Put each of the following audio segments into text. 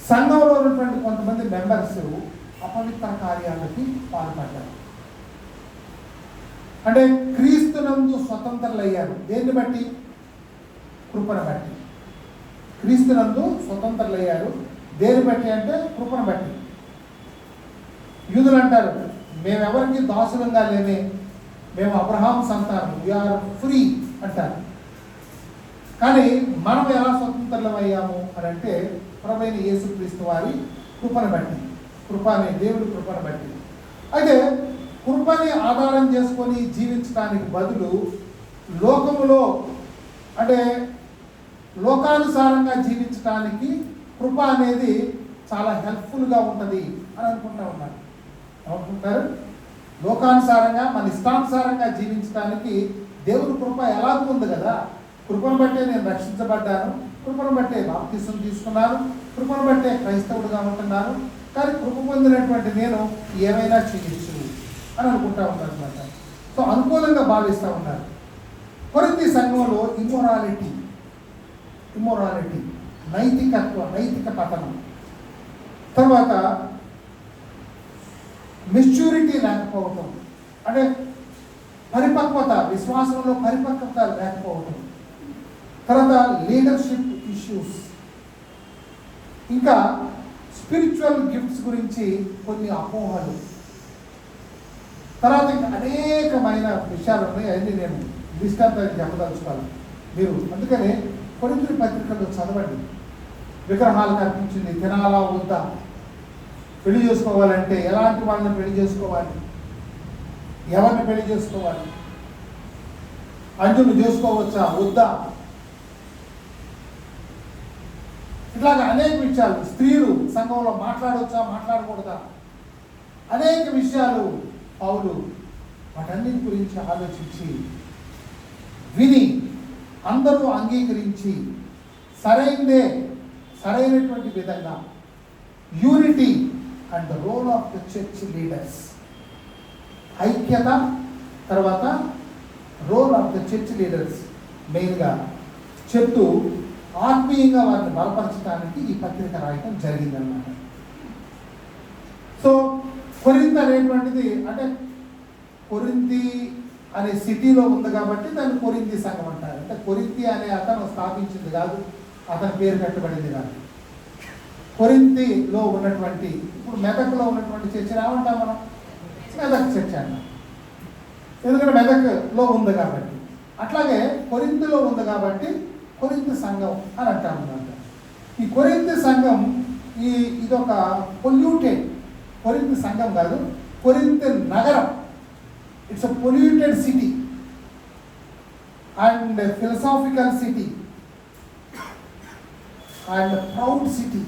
సంఘంలో ఉన్నటువంటి కొంతమంది మెంబర్స్ అపవిత్ర కార్యాలకి పాల్పడ్డారు. అంటే క్రీస్తునందు స్వతంత్రులయ్యారు. దేన్ని బట్టి? కృపను బట్టి. క్రీస్తునందు స్వతంత్రులయ్యారు. దేన్ని బట్టి అంటే కృపను బట్టి. యూదులు అంటారు, మేమెవరికి దాసులంగా లేమే, మేము అబ్రహాం సంతానం, వీఆర్ ఫ్రీ అంటారు. కానీ మనం ఎలా స్వతంత్రులం అయ్యాము అని అంటే ప్రభువైన యేసుక్రీస్తు వారి కృపను బట్టి. కృప అనే దేవుడి కృపను బట్టి. అయితే కృపని ఆధారం చేసుకొని జీవించడానికి బదులు లోకములో అంటే లోకానుసారంగా జీవించడానికి కృప అనేది చాలా హెల్ప్ఫుల్గా ఉంటుంది అని అనుకుంటా ఉన్నారు. అనుకుంటారు లోకానుసారంగా మన ఇష్టానుసారంగా జీవించడానికి దేవుని కృప ఎలాగూ ఉంది కదా. కృపను బట్టే నేను రక్షించబడ్డాను, కృపను బట్టే బాప్తిసం తీసుకున్నాను, కృపను బట్టే క్రైస్తవుడుగా ఉంటున్నాను, కానీ కృప పొందినటువంటి నేను ఏమైనా చేయొచ్చు అని అనుకుంటా ఉంటారు అన్నమాట. సో అనుకూలంగా భావిస్తూ ఉన్నారు. కొరింథీ సంఘంలో ఇమ్మొరాలిటీ, నైతిక పతనం, తర్వాత మెచ్యూరిటీ లేకపోవటం, అంటే పరిపక్వత, విశ్వాసంలో పరిపక్వత లేకపోవటం, తర్వాత లీడర్షిప్ ఇష్యూస్, ఇంకా స్పిరిచువల్ గిఫ్ట్స్ గురించి కొన్ని అపోహలు, తర్వాత ఇంకా అనేకమైన విషయాలు ఉన్నాయి. అవన్నీ నేను దృష్టాంతాన్ని చెప్పదలుచుకోవాలి. మీరు అందుకనే కొరింథీ పత్రికల్లో చదవండి. విగ్రహాలకు అర్పించింది తినాలా వద్దా, పెళ్లి చేసుకోవాలంటే ఎలాంటి వాళ్ళని పెళ్లి చేసుకోవాలి, ఎవరిని పెళ్లి చేసుకోవాలి, అంజును చేసుకోవచ్చా వద్దా, ఇట్లాగా అనేక విషయాలు, స్త్రీలు సంఘంలో మాట్లాడవచ్చా మాట్లాడకూడదా, అనేక విషయాలు పౌలు వాటన్నిటి గురించి ఆలోచించి విని అందరూ అంగీకరించి సరైనటువంటి విధంగా unity and role of the church leaders, ఐక్యత, తర్వాత role of the church leaders మెయిన్గా చెప్తూ ఆత్మీయంగా వారిని బలపరచడానికి ఈ పత్రిక రాయటం జరిగిందన్నమాట. సో కొరింథీ అనేటువంటిది అంటే కొరింథీ అనే సిటీలో ఉంది కాబట్టి దాన్ని కొరింథీ సంఘం అంటారు. అంటే కొరింథీ అనే అతను స్థాపించింది కాదు, అతని పేరు పెట్టబడింది కాదు. కొరింథీలో ఉన్నటువంటి, ఇప్పుడు మెదక్లో ఉన్నటువంటి చర్చ్ ఏమంటాం మనం? మెదక్ చర్చ్ అన్నాం, ఎందుకంటే మెదక్లో ఉంది కాబట్టి. అట్లాగే కొరింథీలో ఉంది కాబట్టి కొరింథీ సంఘం అని అంటాం అన్నమాట. ఈ కొరింథీ సంఘం ఇదొక పొల్యూటెడ్, కొరింథీ సంఘం కాదు, కొరింథీ నగరం. It's a polluted city and philosophical city and proud city,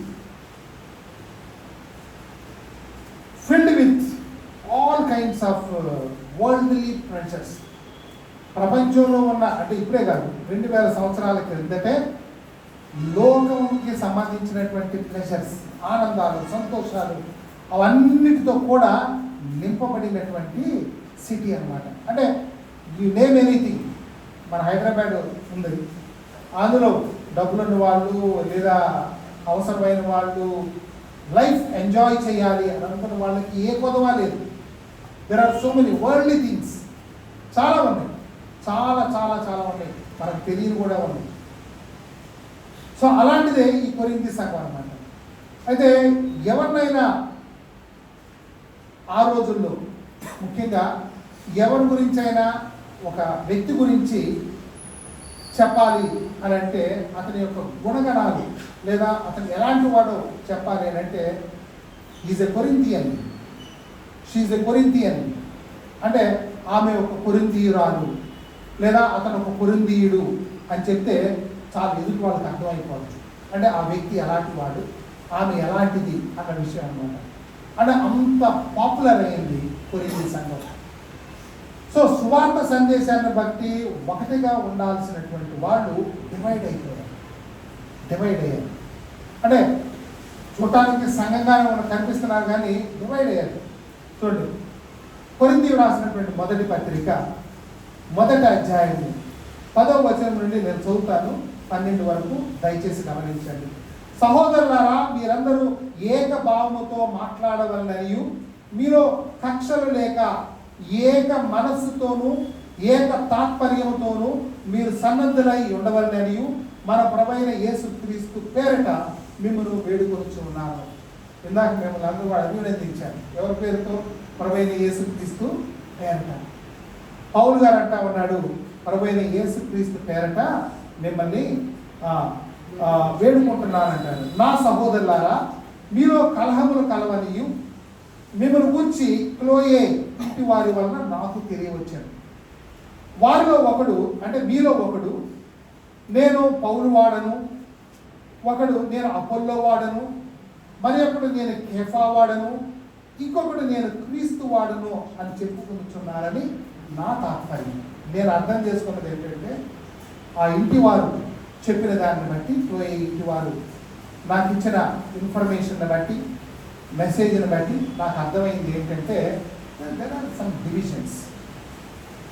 filled with all kinds of worldly pleasures. ప్రపంచంలో ఉన్న అంటే ఇప్పుడే కాదు 2000 సంవత్సరాల క్రిందటే లోకంకి సంబంధించినటువంటి ప్లెజర్స్, ఆనందాలు, సంతోషాలు అవన్నిటితో కూడా నింపబడినటువంటి సిటీ అన్నమాట. అంటే యూ నేమ్ ఎనీథింగ్, మన హైదరాబాద్ ఉంది, అందులో డబ్బులున్న వాళ్ళు లేదా అవసరమైన వాళ్ళు లైఫ్ ఎంజాయ్ చేయాలి అని అనుకున్న వాళ్ళకి ఏ కొదవా లేదు. There are so many worldly things, చాలా ఉన్నాయి, చాలా చాలా చాలా ఉన్నాయి, మనకు తెలియని కూడా ఉన్నాయి. సో అలాంటిదే ఈ కొరింథీ సంఘం అన్నమాట. అయితే ఎవరినైనా ఆ రోజుల్లో ముఖ్యంగా ఎవరి గురించి అయినా ఒక వ్యక్తి గురించి చెప్పాలి అని అంటే అతని యొక్క గుణగణాలు లేదా అతను ఎలాంటి వాడో చెప్పాలి అని అంటే is a Corinthian, she's a Corinthian అంటే ఆమె ఒక కొరింథీయురాలు లేదా అతను ఒక కొరింథీయుడు అని చెప్తే చాలా ఎదుటి వాళ్ళకి అర్థమైపోవచ్చు. అంటే ఆ వ్యక్తి ఎలాంటి వాడు, ఆమె ఎలాంటిది అన్న విషయం అన్నమాట. అంటే అంత పాపులర్ అయింది కొరింథీ సంఘం. సో సువార్త సందేశాన్ని బట్టి ఒకటిగా ఉండాల్సినటువంటి వాళ్ళు డివైడ్ అయ్యారు. అంటే చూడటానికి సంఘంగానే మనకు కనిపిస్తున్నారు కానీ డివైడ్ అయ్యారు. చూడండి, కొరింథీ రాసినటువంటి మొదటి పత్రిక 1వ అధ్యాయము 10వ వచనం నుండి నేను చదువుతాను, 12 వరకు దయచేసి గమనించండి. సహోదరులారా, మీరందరూ భావముతో మాట్లాడవలననియు మీలో కక్షలు లేక ఏక మనస్సుతోనూ ఏక తాత్పర్యముతోనూ మీరు సన్నద్ధులై ఉండవలననియు మన ప్రభువైన యేసుక్రీస్తు పేరిట మిమ్మల్ని వేడుకొనుచు ఉన్నాను. ఇందాక మిమ్మల్ని అందరూ కూడా అభినందించాను. ఎవరి పేరుతో? ప్రభువైన యేసుక్రీస్తు పేరిట. పౌలు గారు అంటా ఉన్నాడు, ప్రభువైన యేసుక్రీస్తు పేరిట మిమ్మల్ని వేడుకుంటున్నానంటాడు. నా సహోదరులారా, మీలో కలహములు కలవనియు మిమ్మల్ని గురించి క్లోయే ఇంటి వారి వలన నాకు తెలియవచ్చాను. వారిలో ఒకడు, అంటే మీలో ఒకడు నేను పౌలు వాడను, ఒకడు నేను అపోల్లో వాడను, మరి ఒకడు నేను కేఫా వాడను, ఇంకొకడు నేను క్రీస్తు వాడను అని చెప్పుకుంటున్నారని నా తాత్పర్యం. నేను అర్థం చేసుకున్నది ఏంటంటే, ఆ ఇంటి వారు చెప్పిన దాన్ని బట్టి, ఇంటి వారు నాకు ఇచ్చిన ఇన్ఫర్మేషన్ బట్టి, మెసేజ్ని బట్టి నాకు అర్థమైంది ఏంటంటే, దెర్ ఆర్ సమ్ డివిజన్స్.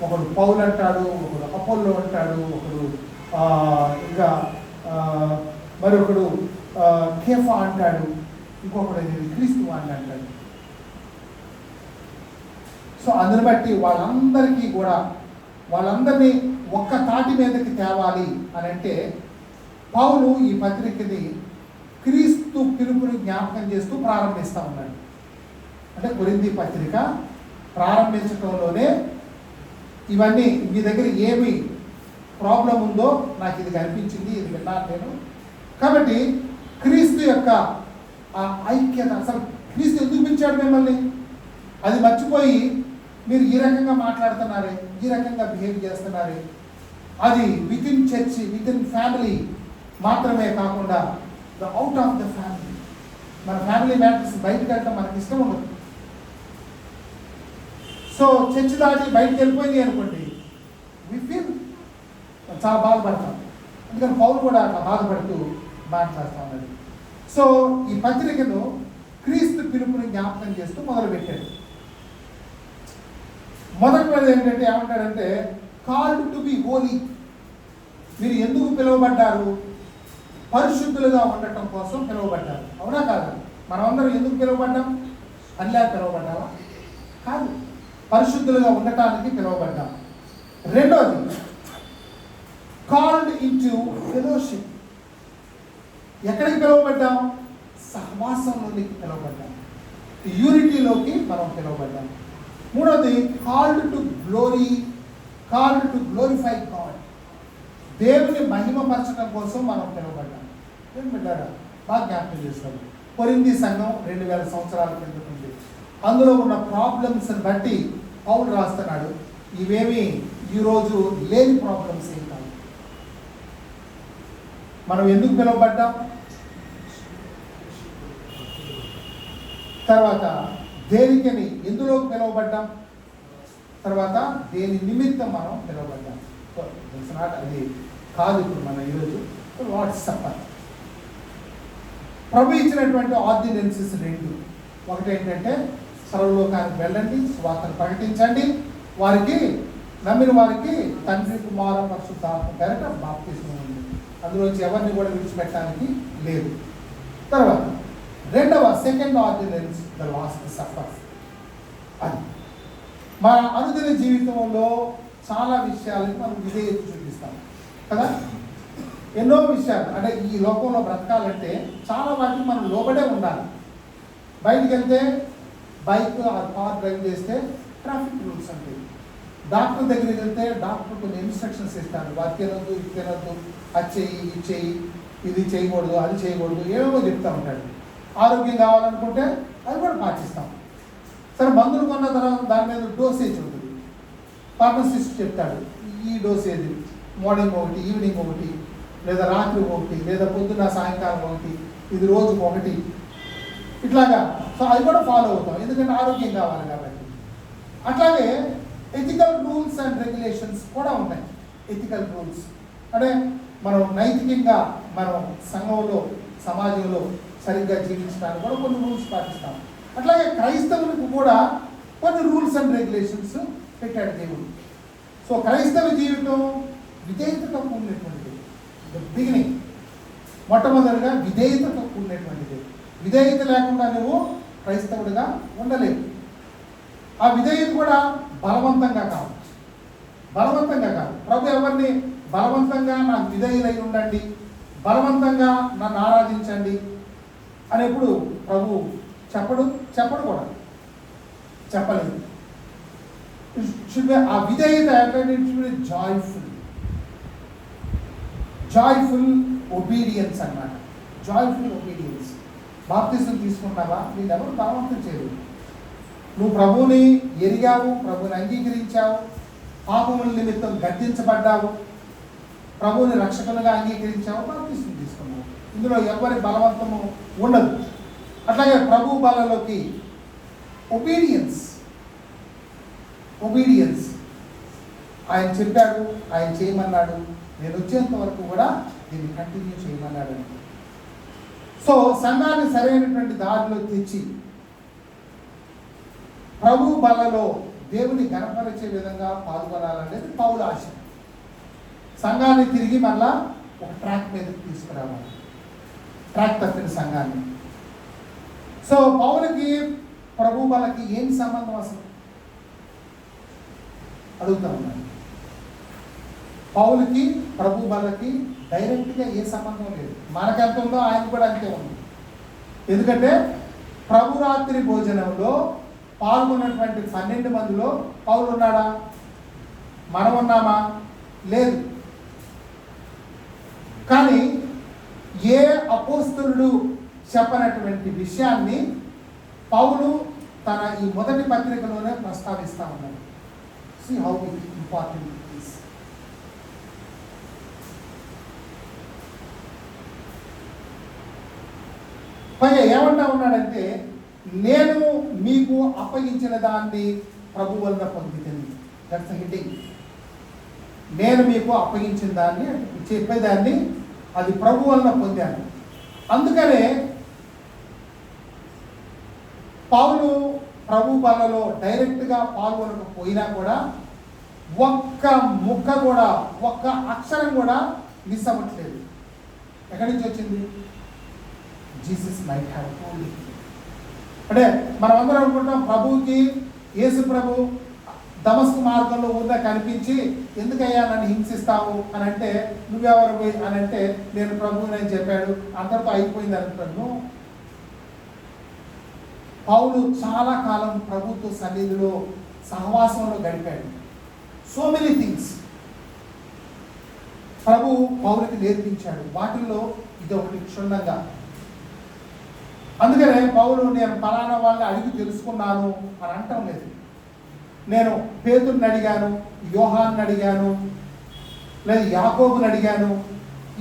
ఒకడు పౌలు అంటాడు, ఒకడు అపోల్లో అంటాడు, ఒకడు ఇంకా మరొకడు కేఫా అంటాడు, ఇంకొకడు క్రీస్తు అని అంటాడు. సో అందుని బట్టి వాళ్ళందరినీ ఒక్క తాటి మీదకి తేవాలి అని అంటే, పౌలు ఈ పత్రికని క్రీస్తు పిలుపుని జ్ఞాపకం చేస్తూ ప్రారంభిస్తూ ఉన్నాడు. అంటే కొరింథీ పత్రిక ప్రారంభించడంలోనే ఇవన్నీ, మీ దగ్గర ఏమి ప్రాబ్లం ఉందో నాకు ఇది కనిపించింది, ఇది విన్నాను నేను. కాబట్టి క్రీస్తు యొక్క ఆ ఐక్యత, అసలు క్రీస్తు ఎందుకు పిలిచాడు మిమ్మల్ని, అది మర్చిపోయి మీరు ఈ రకంగా మాట్లాడుతున్నారే, ఈ రకంగా బిహేవ్ చేస్తున్నారే, అది with in church, with in family మాత్రమే కాకుండా the out of the family. మన ఫ్యామిలీ మ్యాటర్స్ బయటకు వెళ్ళటం మనకి ఇష్టం ఉండదు. సో చర్చ్ దాటి బయటకు వెళ్ళిపోయింది అనుకోండి, వి ఫీల్ చాలా బాధపడతాం. అందుకని పౌలు కూడా అట్లా బాధపడుతూ మాట్లాడుతూ ఉన్నది. సో ఈ పత్రికను క్రీస్తు పిలుపుని జ్ఞాపకం చేస్తూ మొదలుపెట్టాడు. మొదటి ఏంటంటే ఏమంటాడంటే, కాల్డ్ టు బి హోలీ. మీరు ఎందుకు పిలువబడ్డారు? పరిశుద్ధులుగా ఉండటం కోసం పిలువబడ్డారు. అవునా కాదు? మనమందరం ఎందుకు పిలువబడ్డాం? అల్లా పిలువబడ్డావా? కాదు, పరిశుద్ధులుగా ఉండటానికి పిలువబడ్డాం. రెండోది, కాల్డ్ ఇంటూ ఫెలోషిప్. ఎక్కడికి పిలువబడ్డాం? సహవాసంలోనికి పిలువబడ్డాం, యూనిటీలోకి మనం పిలువబడ్డాం. మూడోది, called to glory, called to glorify God. దేవుని మహిమపరచడం కోసం మనం పిలువబడ్డాం. ఏం బిడ్డారా, బాగా జ్ఞాపకం చేస్తారు. కొరింథీ సంఘం 2000 సంవత్సరాల కింద ఉంది. అందులో ఉన్న ప్రాబ్లమ్స్ని బట్టి పౌలు రాస్తున్నాడు, ఇవేమి ఈరోజు లేని ప్రాబ్లమ్స్ ఏం కాదు. మనం ఎందుకు పిలువబడ్డాం, తర్వాత దేనికని ఎందులోకి పిలువబడ్డాం, తర్వాత దేని నిమిత్తం మనం పిలువబడ్డాం. అది కాదు ఇప్పుడు మన ఈరోజు లార్డ్స్ సప్పర్. ప్రభు ఇచ్చినటువంటి ఆర్డినెన్సెస్ రెండు. ఒకటి ఏంటంటే, సర్వలోకానికి వెళ్ళండి, సువార్తను ప్రకటించండి, వారికి నమ్మిన వారికి తండ్రి కుమార పరిశుద్ధాత్మ పేరిట బాప్తిస్మం ఉంది. అందులోంచి ఎవరిని కూడా విడిచిపెట్టడానికి లేదు. తర్వాత second ordinance, the last supper. అది మన అనుదిన జీవితంలో చాలా విషయాలకి మనం విధేయత చూపిస్తాం కదా. ఎన్నో విషయాలు, అంటే ఈ లోకంలో బ్రతకాలంటే చాలా వాటికి మనం లోబడే ఉండాలి. బయటికి వెళ్తే బైక్ ఆర్ కార్ డ్రైవ్ చేస్తే ట్రాఫిక్ రూల్స్ ఉంటాయి. డాక్టర్ దగ్గరికి వెళ్తే డాక్టర్ కొన్ని ఇన్స్ట్రక్షన్స్ ఇస్తాడు, వారికి తినొద్దు, ఇది తినొద్దు, అది చెయ్యి, ఇది చెయ్యి, ఇది చేయకూడదు, అది చేయకూడదు, ఏమేమో చెప్తూ ఉంటాడు. ఆరోగ్యం కావాలనుకుంటే అది కూడా పాటిస్తాం. సరే, మందులు కొన్న తర్వాత దాని మీద డోసేజ్ ఉంటుంది. ఫార్మసిస్ట్ చెప్తాడు, ఈ డోసేజ్ మార్నింగ్ ఒకటి, ఈవినింగ్ ఒకటి, లేదా రాత్రి ఒకటి, లేదా పొద్దున్న సాయంకాలం ఒకటి, ఇది రోజుకు ఒకటి, ఇట్లాగా. సో అది కూడా ఫాలో అవుతాం, ఎందుకంటే ఆరోగ్యం కావాలి కాబట్టి. అట్లాగే ఎథికల్ రూల్స్ అండ్ రెగ్యులేషన్స్ కూడా ఉన్నాయి. ఎథికల్ రూల్స్ అంటే మనం నైతికంగా మనం సంఘంలో, సమాజంలో సరిగ్గా జీవించడానికి కూడా కొన్ని రూల్స్ పాటిస్తాం. అట్లాగే క్రైస్తవులకు కూడా కొన్ని రూల్స్ అండ్ రెగ్యులేషన్స్ పెట్టాడు దేవుడు. సో క్రైస్తవ జీవితం విధేయతతో కూడినటువంటిది. ద బిగినింగ్, మొట్టమొదటిగా విధేయతతో కూడినటువంటిది. విధేయత లేకుండా నువ్వు క్రైస్తవుడిగా ఉండలేవు. ఆ విధేయత కూడా బలవంతంగా కాదు, బలవంతంగా కాదు. ప్రభు ఎవరిని బలవంతంగా నాకు విధేయులై ఉండండి, బలవంతంగా నన్ను ఆరాధించండి అని ఎప్పుడు ప్రభు చెప్పడు కూడా, చెప్పలేదు. ఆ విధేయత జాయ్ఫుల్ ఒబీడియన్స్ అన్నమాట. Joyful obedience. బాప్తిసం తీసుకున్నావా? వీళ్ళు ఎవరు బలవంతం చేయరు. నువ్వు ప్రభువుని ఎరిగావు, ప్రభువుని అంగీకరించావు, పాపముల నిమిత్తం గద్దించబడ్డావు, ప్రభువుని రక్షకులుగా అంగీకరించావు, బాప్తిసం తీసుకున్నావు. ఇందులో ఎవరి బలవంతము ఉండదు. అట్లాగే ప్రభు బలలోకి ఒబీడియన్స్. ఆయన చెప్పాడు, ఆయన చేయమన్నాడు, నేను వచ్చేంత వరకు కూడా దీన్ని కంటిన్యూ చేయమన్నాడు. సో సంఘాన్ని సరైనటువంటి దారిలో తెచ్చి ప్రభు బలలో దేవుని గణపరిచే విధంగా పాల్గొనాలనేది పౌలు ఆశ. సంఘాన్ని తిరిగి మళ్ళా ఒక ట్రాక్ మీద తీసుకురావాలి, ట్రాక్ తప్పిన సంఘాన్ని. సో పౌలకి ప్రభు బలకి ఏం సంబంధం అసలు అడుగుతా ఉన్నాను. పౌలకి ప్రభు బలకి డైరెక్ట్గా ఏ సంబంధం లేదు. మనకెంత ఉందో ఆయన కూడా అంతే ఉంది. ఎందుకంటే ప్రభు రాత్రి భోజనంలో పాల్గొన్నటువంటి 12 మందిలో పౌలు ఉన్నాడా? మనం ఉన్నామా? లేదు. కానీ ఏ అపోస్తలుడు చెప్పనటువంటి విషయాన్ని పౌలు తన ఈ మొదటి పత్రికలోనే ప్రస్తావిస్తా ఉన్నాడు. See how important it is. పైగా ఏమంటా ఉన్నాడంటే, నేను మీకు అప్పగించిన దాన్ని ప్రభు వలన పొందింది. That's hitting. నేను మీకు అప్పగించిన దాన్ని, చెప్పేదాన్ని అది ప్రభు వలన పొందాను. అందుకనే పౌలు ప్రభు బలలో డైరెక్ట్గా పాల్గొనకపోయినా కూడా ఒక్క ముక్క కూడా, ఒక్క అక్షరం కూడా మిస్ అవ్వట్లేదు. ఎక్కడి నుంచి వచ్చింది? Jesus might have told him. అంటే మనం అందరం అనుకుంటాం ప్రభువుకి, యేసు ప్రభు దమస్కు మార్గంలో ఊరిగా కనిపించి ఎందుకయ్యా నన్ను హింసిస్తావు అని అంటే, నువ్వెవరు అని అంటే, నేను ప్రభువుని అని చెప్పాడు, అందరితో అయిపోయింది అనుకుంటాను. పౌలు చాలా కాలం ప్రభుత్వ సన్నిధిలో సహవాసంలో గడిపాడు. సో మెనీ థింగ్స్ ప్రభు పౌలుకి నేర్పించాడు. వాటిల్లో ఇది ఒకటి క్షుణ్ణంగా. అందుకనే పౌలు నేను పలానా వాళ్ళని అడిగి తెలుసుకున్నాను అని అంటం లేదు. నేను పేతురుని అడిగాను, యోహాన్ని అడిగాను, లేదా యాకోబుని అడిగాను,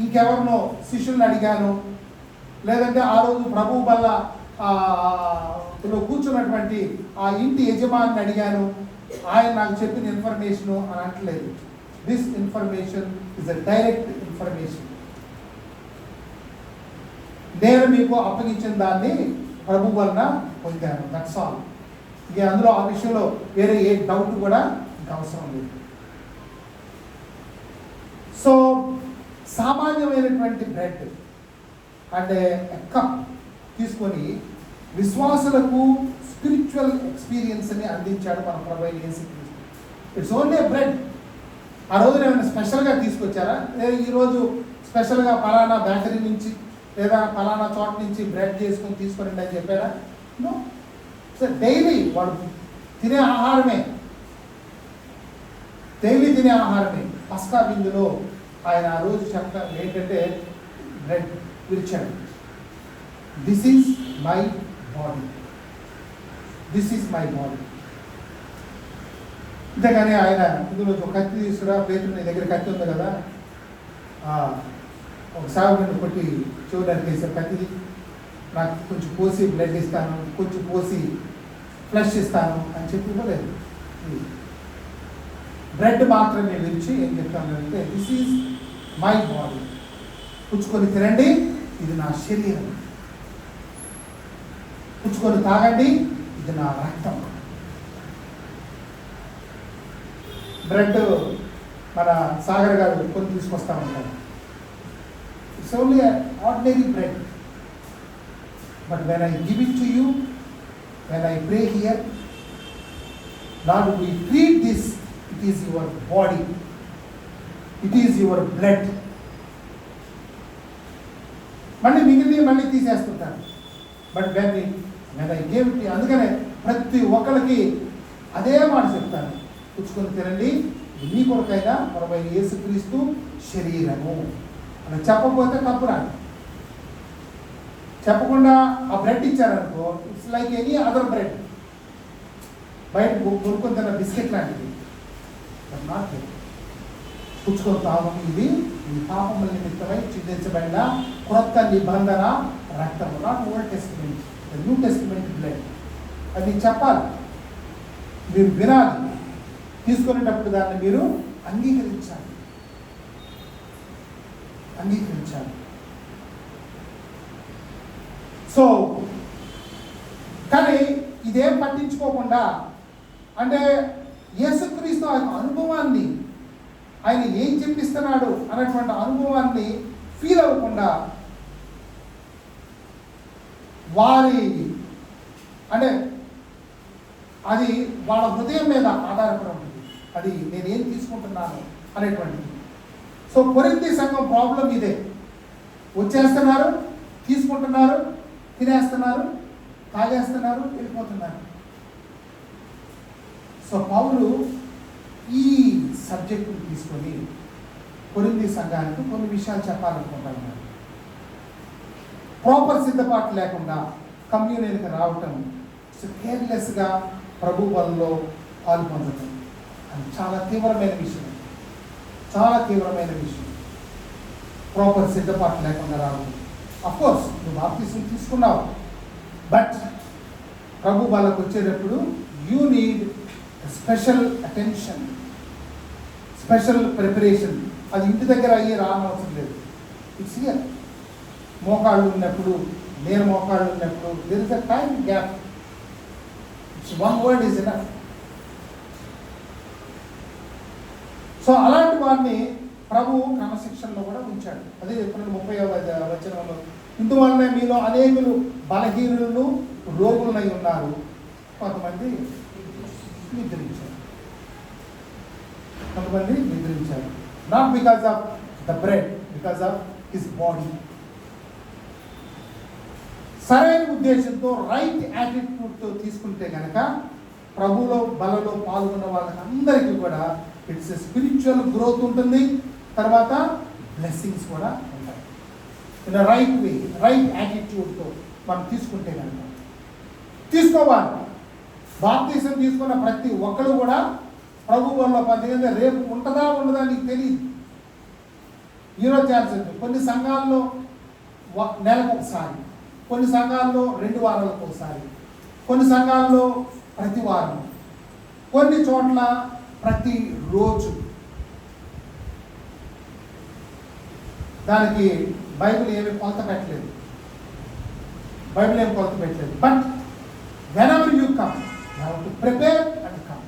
ఇంకెవరినో శిష్యుల్ని అడిగాను, లేదంటే ఆ రోజు ప్రభు వల్ల కూర్చున్నటువంటి ఆ ఇంటి యజమాని అడిగాను, ఆయన నాకు చెప్పిన ఇన్ఫర్మేషను అని అంటలేదు. This information is a direct information. నేను మీకు అప్పగించిన దాన్ని ప్రభు వలన పొందాను. That's all. ఇక అందులో ఆ విషయంలో వేరే ఏ డౌట్ కూడా అవసరం లేదు. సో సామాన్యమైనటువంటి బ్రెడ్ అంటే కప్ తీసుకొని విశ్వాసులకు స్పిరిచువల్ ఎక్స్పీరియన్స్ని అందించాడు మన ప్రభు యేసుక్రీస్తు. It's only bread. ఆ రోజున ఏమైనా స్పెషల్గా తీసుకొచ్చారా? లేదా ఈరోజు స్పెషల్గా పలానా బేకరీ నుంచి లేదా పలానా చోట నుంచి బ్రెడ్ చేసుకొని తీసుకురండి అని చెప్పారా? నో. సో డైలీ వాడు తినే ఆహారమే, డైలీ తినే ఆహారమే. పస్కా విందులో ఆయన ఆ రోజు చెప్తారు ఏంటంటే బ్రెడ్ విరిచాడు. This is my body, this is my body. అంతేగాని ఆయన ఇందులో ఒక కత్తి తీసుకురా, పేతురు నీ దగ్గర కత్తి ఉంది కదా, ఒక సాగుని కొట్టి చూడడానికి వేసే కత్తిది, నాకు కొంచెం పోసి బ్లడ్ ఇస్తాను, కొంచెం పోసి ఫ్లష్ ఇస్తాను అని చెప్పి ఇవ్వలేదు. బ్రెడ్ మాత్రమే విరిచి ఏం చెప్తానంటే దిస్ ఈజ్ మై బాడీ, పుచ్చుకొని తినండి, ఇది నా శరీరం, పుచ్చుకొని తాగండి, ఇది నా రక్తం. బ్రెడ్ మన సాగర్ గారు కొని తీసుకొస్తా ఉంటారు. It's only ordinary bread. But when I give it to you, when I pray here, Lord, we treat this, it is your body, it is your blood. మళ్ళీ మిగిలిన మళ్ళీ తీసేస్తుంటాను. But when I gave it, అందుకనే ప్రతి ఒక్కరికి అదే మాట చెప్తాను, పుచ్చుకొని తినండి, ఇది మీ కొరకైనా ప్రభువైన యేసుక్రీస్తు శరీరము అని చెప్పకపోతే తప్పురాని. చెప్పకుండా ఆ బ్రెడ్ ఇచ్చారనుకో, it's like any other bread, బయట కొనుక్కొని తిన్న బిస్కెట్ లాంటిది. But not it. పుచ్చుకొని తాగము, ఇది ఈ పాపముల నిమిత్తమై చిందించబడిన క్రొత్త నిబంధన రక్తము, not old testament, new testament blood. అది చెప్పాలి, మీరు వినాలి, తీసుకునేటప్పుడు దాన్ని మీరు అంగీకరించాలి. సో కానీ ఇదేం పట్టించుకోకుండా, అంటే యేసుక్రీస్తు ఆయన అనుభవాన్ని, ఆయన ఏం చెప్పిస్తున్నాడు అనేటువంటి అనుభవాన్ని ఫీల్ అవ్వకుండా, వారి అంటే అది వాళ్ళ హృదయం మీద ఆధారపడి ఉంటుంది, అది నేనేం తీసుకుంటున్నాను అనేటువంటిది. సో కొరింథీ సంఘం ప్రాబ్లం ఇదే, వచ్చేస్తున్నారు, తీసుకుంటున్నారు, తినేస్తున్నారు, తాగేస్తున్నారు, వెళ్ళిపోతున్నారు. సో పౌలు ఈ సబ్జెక్టును తీసుకొని కొరింథీ సంఘానికి కొన్ని విషయాలు చెప్పాలనుకుంటున్నాను. ప్రాపర్ సిద్ధపాటు లేకుండా కమ్యూనియన్కి రావటం, కేర్లెస్గా ప్రభు వల్ల పాల్పొందటం అది చాలా తీవ్రమైన విషయం, చాలా తీవ్రమైన విషయం. ప్రాపర్ సిద్ధపాటు లేకుండా రావడం. అఫ్కోర్స్ నువ్వు బాప్తిసం తీసుకున్నావు, బట్ ప్రభు వాళ్ళకు వచ్చేటప్పుడు you need special attention, special preparation. అది ఇంటి దగ్గర అయ్యి రానవసరం లేదు. It's here. మోకాళ్ళు ఉన్నప్పుడు, నేను మోకాళ్ళు ఉన్నప్పుడు, there is a time gap. It's one word is enough. So అలాంటి వారిని ప్రభు క్రమశిక్షణలో కూడా ఉంచాడు. అదే చెప్పిన 30వ వచనంలో, ఇందువల్లనే మీలో అనేకులు బలహీనులను రోగులై ఉన్నారు, కొంతమంది నిద్రించారు. Not because of the bread, because of his body. సరైన ఉద్దేశంతో, రైట్ యాటిట్యూడ్తో తీసుకుంటే కనుక ప్రభువులో బలలో పాల్గొన్న వాళ్ళకి అందరికీ కూడా ఇట్స్ స్పిరిచువల్ గ్రోత్ ఉంటుంది, తర్వాత బ్లెస్సింగ్స్ కూడా ఉంటాయి. ఇన్ రైట్ వే, రైట్ యాటిట్యూడ్తో మనం తీసుకుంటే కనుక తీసుకోవాలి. బాప్తిసం తీసుకున్న ప్రతి ఒక్కరు కూడా ప్రభు వల్ల పొందిన రేపు ఉంటుందా ఉండదా నీకు తెలియదు. ఈరోజు ఛాన్స్ ఉంటుంది. కొన్ని సంఘాల్లో నెలకు ఒకసారి, కొన్ని సంఘాల్లో 2 వారాలకు ఒకసారి, కొన్ని సంఘాల్లో ప్రతి వారం, కొన్ని చోట్ల ప్రతి రోజు. దానికి బైబిల్ ఏమి కొలత పెట్టలేదు, బైబిల్ ఏమి కొలత పెట్టలేదు. But whenever you come, you have to prepare and come.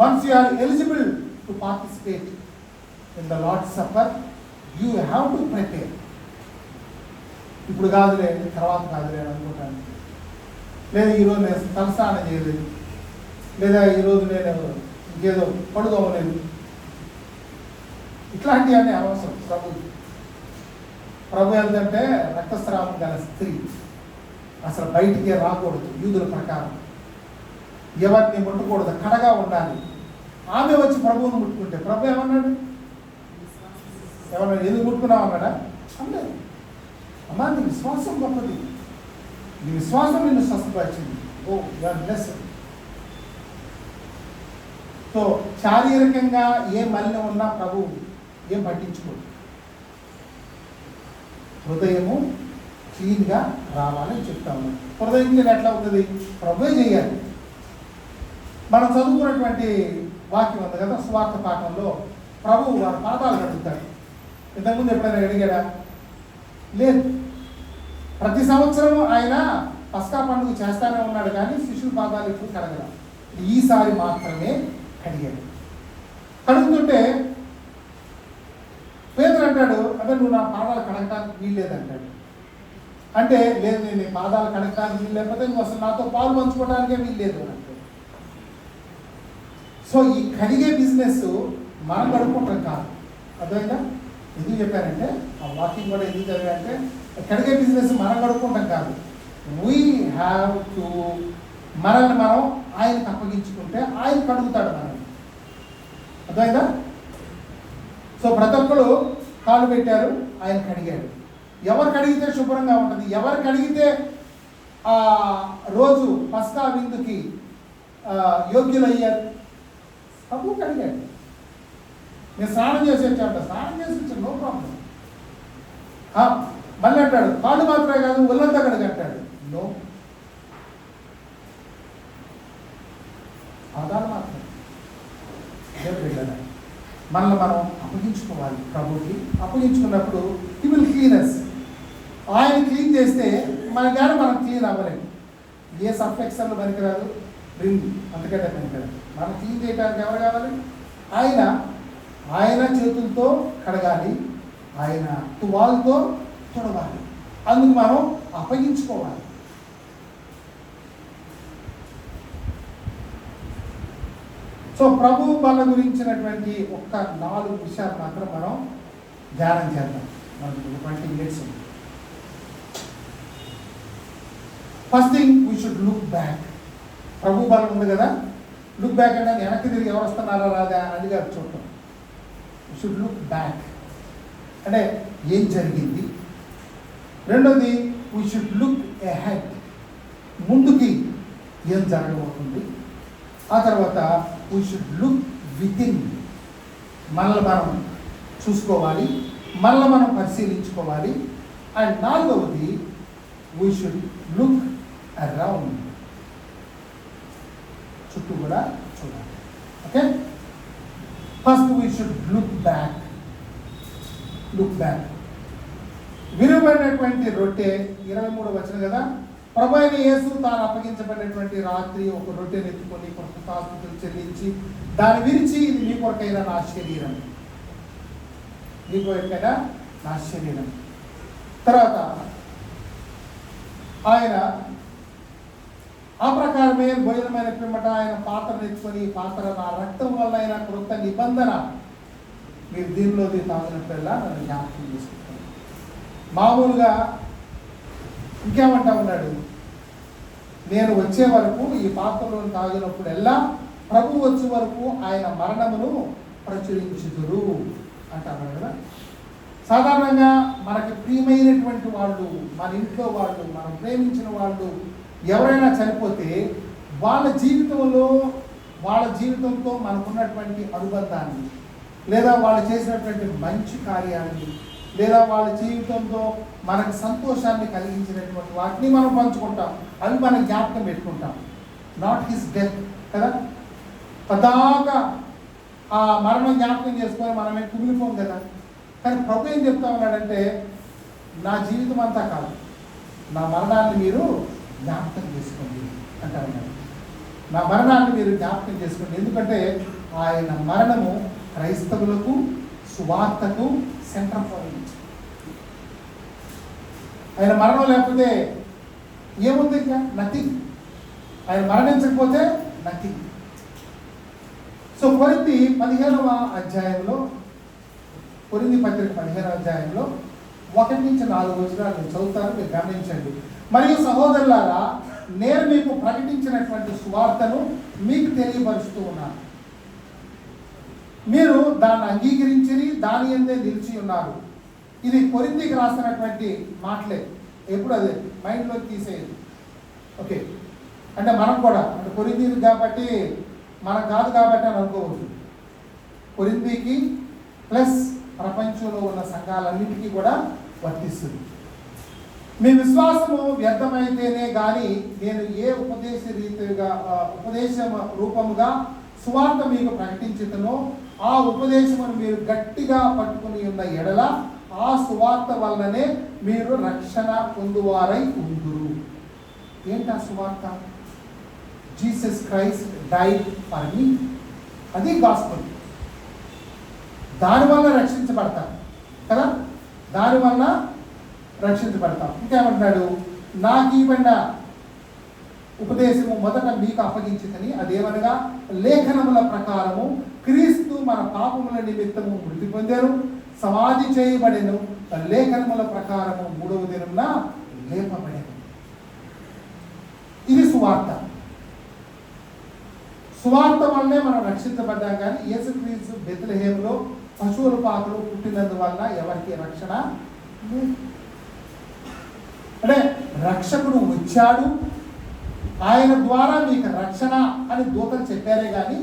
Once you are eligible to participate in the Lord's Supper, you have to prepare. ఇప్పుడు కాదులే, తర్వాత కాదులే అని అనుకుంటాను, లేదా ఈరోజు నేను తలస్నానం చేయలేదు, లేదా ఈరోజు నేను ఇంకేదో పడుకోవలేదు, ఇట్లాంటివన్నీ అవసరం. ప్రభు ఏంటంటే రక్తస్రావం గల స్త్రీ అసలు బయటికే రాకూడదు యూదుల ప్రకారం, ఎవరిని ముట్టకూడదు, కడగా ఉండాలి. ఆమె వచ్చి ప్రభువును ముట్టుకుంటే ప్రభు ఏమన్నాడు? ఎందుకు ముట్టుకున్నావు అన్నాడా? అనలేదు. అమ్మా నీ విశ్వాసం గొప్పది, నీ విశ్వాసం నిన్ను స్వస్థపరిచింది, ఓ యూఆర్ బ్లెస్డ్. సో శారీరకంగా ఏ మలినం ఉన్నా ప్రభు ఏం పట్టించుకోడు. హృదయము క్లీన్గా రావాలని చెప్తా ఉన్నాం. హృదయం క్లీన్ ఎట్లా అవుతుంది? ప్రభువే చేయాలి. మనం చదువుకున్నటువంటి వాక్యం ఉంది కదా, సువార్త పాఠంలో ప్రభు వారి పాదాలు కడుగుతాడు. ఇంతకుముందు ఎప్పుడైనా అడిగాడా? లేదు. ప్రతి సంవత్సరం ఆయన పస్కా పండుగ చేస్తానే ఉన్నాడు, కానీ శిష్యుల పాదాలు ఇప్పుడు కడగల. ఈసారి మాత్రమే కడిగాడు. కడుగుతుంటే పేతురు అంటాడు, అదే నువ్వు నా పాదాలు కడగటానికి వీల్లేదంటాడు. అంటే లేదు, నేను ఈ పాదాలు కడగడానికి వీలు లేకపోతే నువ్వు అసలు నాతో పాలు పంచుకోవడానికే వీలు లేదు అంటే. సో ఈ కడిగే బిజినెస్ మనం గడుపుకుంటాం కాదు. అర్థమైందా? ఎందుకు చెప్పారంటే ఆ వాకింగ్ కూడా ఎందుకు చదివారంటే కడిగే బిజినెస్ మనం గడుపుకుంటాం కాదు. వీ హ్యావ్ టు మనల్ని మనం ఆయనకు అప్పగించుకుంటే ఆయన కడుగుతాడు మనల్ని. అర్థమైందా? సో ప్రతి ఒక్కరు కాలు పెట్టారు, ఆయన కడిగాడు. ఎవరు కడిగితే శుభ్రంగా ఉంటుంది, ఎవరు కడిగితే ఆ రోజు పస్కా విందుకి యోగ్యులయ్యారు? ప్రభు కడిగాడు. నేను స్నానం చేసి వచ్చాడు, స్నానం చేసి వచ్చాను, నో ప్రాబ్లం. మళ్ళీ అంటాడు కాళ్ళు మాత్రమే కాదు ఒళ్ళంతా కడిగంటాడు. నో, పాదాలు మాత్రం. మనల్ని మనం అప్పగించుకోవాలి ప్రభుకి. అప్పగించుకున్నప్పుడు హి విల్ క్లీన్ అస్. ఆయన క్లీన్ చేస్తే మన కానీ మనం క్లీన్ అవ్వలేము. ఏ సర్ఫ్ ఎక్సెల్ పనికిరాదు, రిన్ అంతకంటే పనికిరాదు. మనం క్లీన్ చేయడానికి ఎవరు కావాలి? ఆయన చేతులతో కడగాలి, ఆయన తువాల్తో తుడవాలి. అందుకు మనం అప్పగించుకోవాలి. సో ప్రభు బల గురించినటువంటి ఒక్క 4 విషయాలు మాత్రం మనం ధ్యానం చేద్దాం. మనకు 20 minutes ఉంది. First thing we should look back. ప్రభు బలం ఉంది కదా, లుక్ బ్యాక్ అంటే వెనక్కి తిరిగి ఎవరు వస్తున్నారా రాదా అని గారు చూడటం. వీ షుడ్ లుక్ బ్యాక్ అంటే ఏం జరిగింది. రెండోది వీ షుడ్ లుక్ ఎహెడ్, ముందుకి ఏం జరగబోతుంది. ఆ తర్వాత వీ షుడ్ లుక్ వితిన్, మనల్ని మనం చూసుకోవాలి, మనల్ని మనం పరిశీలించుకోవాలి. అండ్ నాలుగవది వీ షుడ్ లుక్ అరౌండ్, చుట్టూ కూడా చూడాలి. Okay, first we should look back. Look back. విలువైనటువంటి రొట్టె 23 వచనం కదా, ప్రభు అయిన యేసు తాను అప్పగించబడినటువంటి రాత్రి ఒక రొట్టెను ఎత్తుకొని కృతజ్ఞతలు చెల్లించి దాన్ని విరిచి, ఇది మీ కొరకైన నా శరీరం, మీ కొరకైన నా శరీరం. తర్వాత ఆయన ఆ ప్రకారమే భోజనమైన పిమ్మట ఆయన పాత్రను ఎత్తుకొని, ఈ పాత్ర నా రక్తం వల్ల అయిన కృత నిబంధన, మీరు దీనిలోది తాగినప్పుడల్లా నన్ను జ్ఞాపకం చేసుకుంటాను. మామూలుగా ఇంకేమంటా ఉన్నాడు, నేను వచ్చే వరకు ఈ పాత్రలో తాగినప్పుడల్లా ప్రభు వచ్చే వరకు ఆయన మరణమును ప్రచురించుదురు అంటారు కదా. సాధారణంగా మనకి ప్రియమైనటువంటి వాళ్ళు, మన ఇంట్లో వాళ్ళు, మనం ప్రేమించిన వాళ్ళు ఎవరైనా చనిపోతే వాళ్ళ జీవితంతో మనకున్నటువంటి అనుబంధాన్ని, లేదా వాళ్ళు చేసినటువంటి మంచి కార్యాన్ని, లేదా వాళ్ళ జీవితంతో మనకు సంతోషాన్ని కలిగించినటువంటి వాటిని మనం పంచుకుంటాం. అవి మనం జ్ఞాపకం పెట్టుకుంటాం. నాట్ హిస్ డెత్ కదా. పదాగా ఆ మరణం జ్ఞాపకం చేసుకొని మనమే కుమిలిపోం కదా. కానీ ప్రభు ఏం చెప్తా ఉన్నాడంటే, నా జీవితం అంతా కాదు, నా మరణాన్ని మీరు జ్ఞాపకం చేసుకోండి అంటారు. నా మరణాన్ని మీరు జ్ఞాపకం చేసుకోండి. ఎందుకంటే ఆయన మరణము క్రైస్తవులకు, సువార్తకు సెంటర్ పాయింట్. ఆయన మరణం లేకపోతే ఏముంది? ఇంకా నథింగ్. ఆయన మరణించకపోతే నథింగ్. సో కొరింథీ 15వ అధ్యాయంలో, కొరింథీ పత్రిక 15వ అధ్యాయంలో 1 నుంచి 4 వచనాలు నేను చదువుతాను, మీరు గమనించండి. మరియు సహోదరులారా, నేను మీకు ప్రకటించినటువంటి సువార్తను మీకు తెలియపరుస్తూ ఉన్నాను. మీరు దాన్ని అంగీకరించి దాని యందే నిలిచి ఉన్నారు. ఇది కొరింథీకి రాసినటువంటి మాటలే. ఎప్పుడు అదే మైండ్లోకి తీసేది. ఓకే, అంటే మనం కూడా అంటే కొరింథీకి కాబట్టి మనకు కాదు కాబట్టి అని అనుకోవచ్చు. కొరింథీకి ప్లస్ ప్రపంచంలో ఉన్న సంఘాలన్నింటికీ కూడా వర్తిస్తుంది. మీ విశ్వాసము వ్యర్థమైతేనే కానీ నేను ఏ ఉపదేశ రూపముగా సువార్త మీకు ప్రకటించుటనో ఆ ఉపదేశమును మీరు గట్టిగా పట్టుకుని ఉన్న ఎడల ఆ సువార్త వల్లనే మీరు రక్షణ పొందువారై ఉందురు. ఏంటి ఆ సువార్త? Jesus Christ died for me. అది గాస్పెల్. దానివల్ల రక్షించబడతారు కదా. దానివల్ల రక్షించబడతాం. ఇంకేమంటున్నాడు, నాకు ఇవ్వబడిన ఉపదేశము మొదట మీకు అప్పగించిందని, అదేమనగా లేఖనముల ప్రకారము క్రీస్తు మన పాపముల నిమిత్తము మృతి పొందారు, సమాధి చేయబడెను, లేఖనముల ప్రకారము 3వ దినమున లేపబడెను. ఇది సువార్త. సువార్త వల్లే మనం రక్షించబడ్డాం. కానీ యేసుక్రీస్తు బెత్లెహేములో పశువుల పాకలో పుట్టినందువల్ల ఎవరికి రక్షణ లేదు. అంటే రక్షకుడు వచ్చాడు, ఆయన ద్వారా మీకు రక్షణ అని దూతలు చెప్పారే కానీ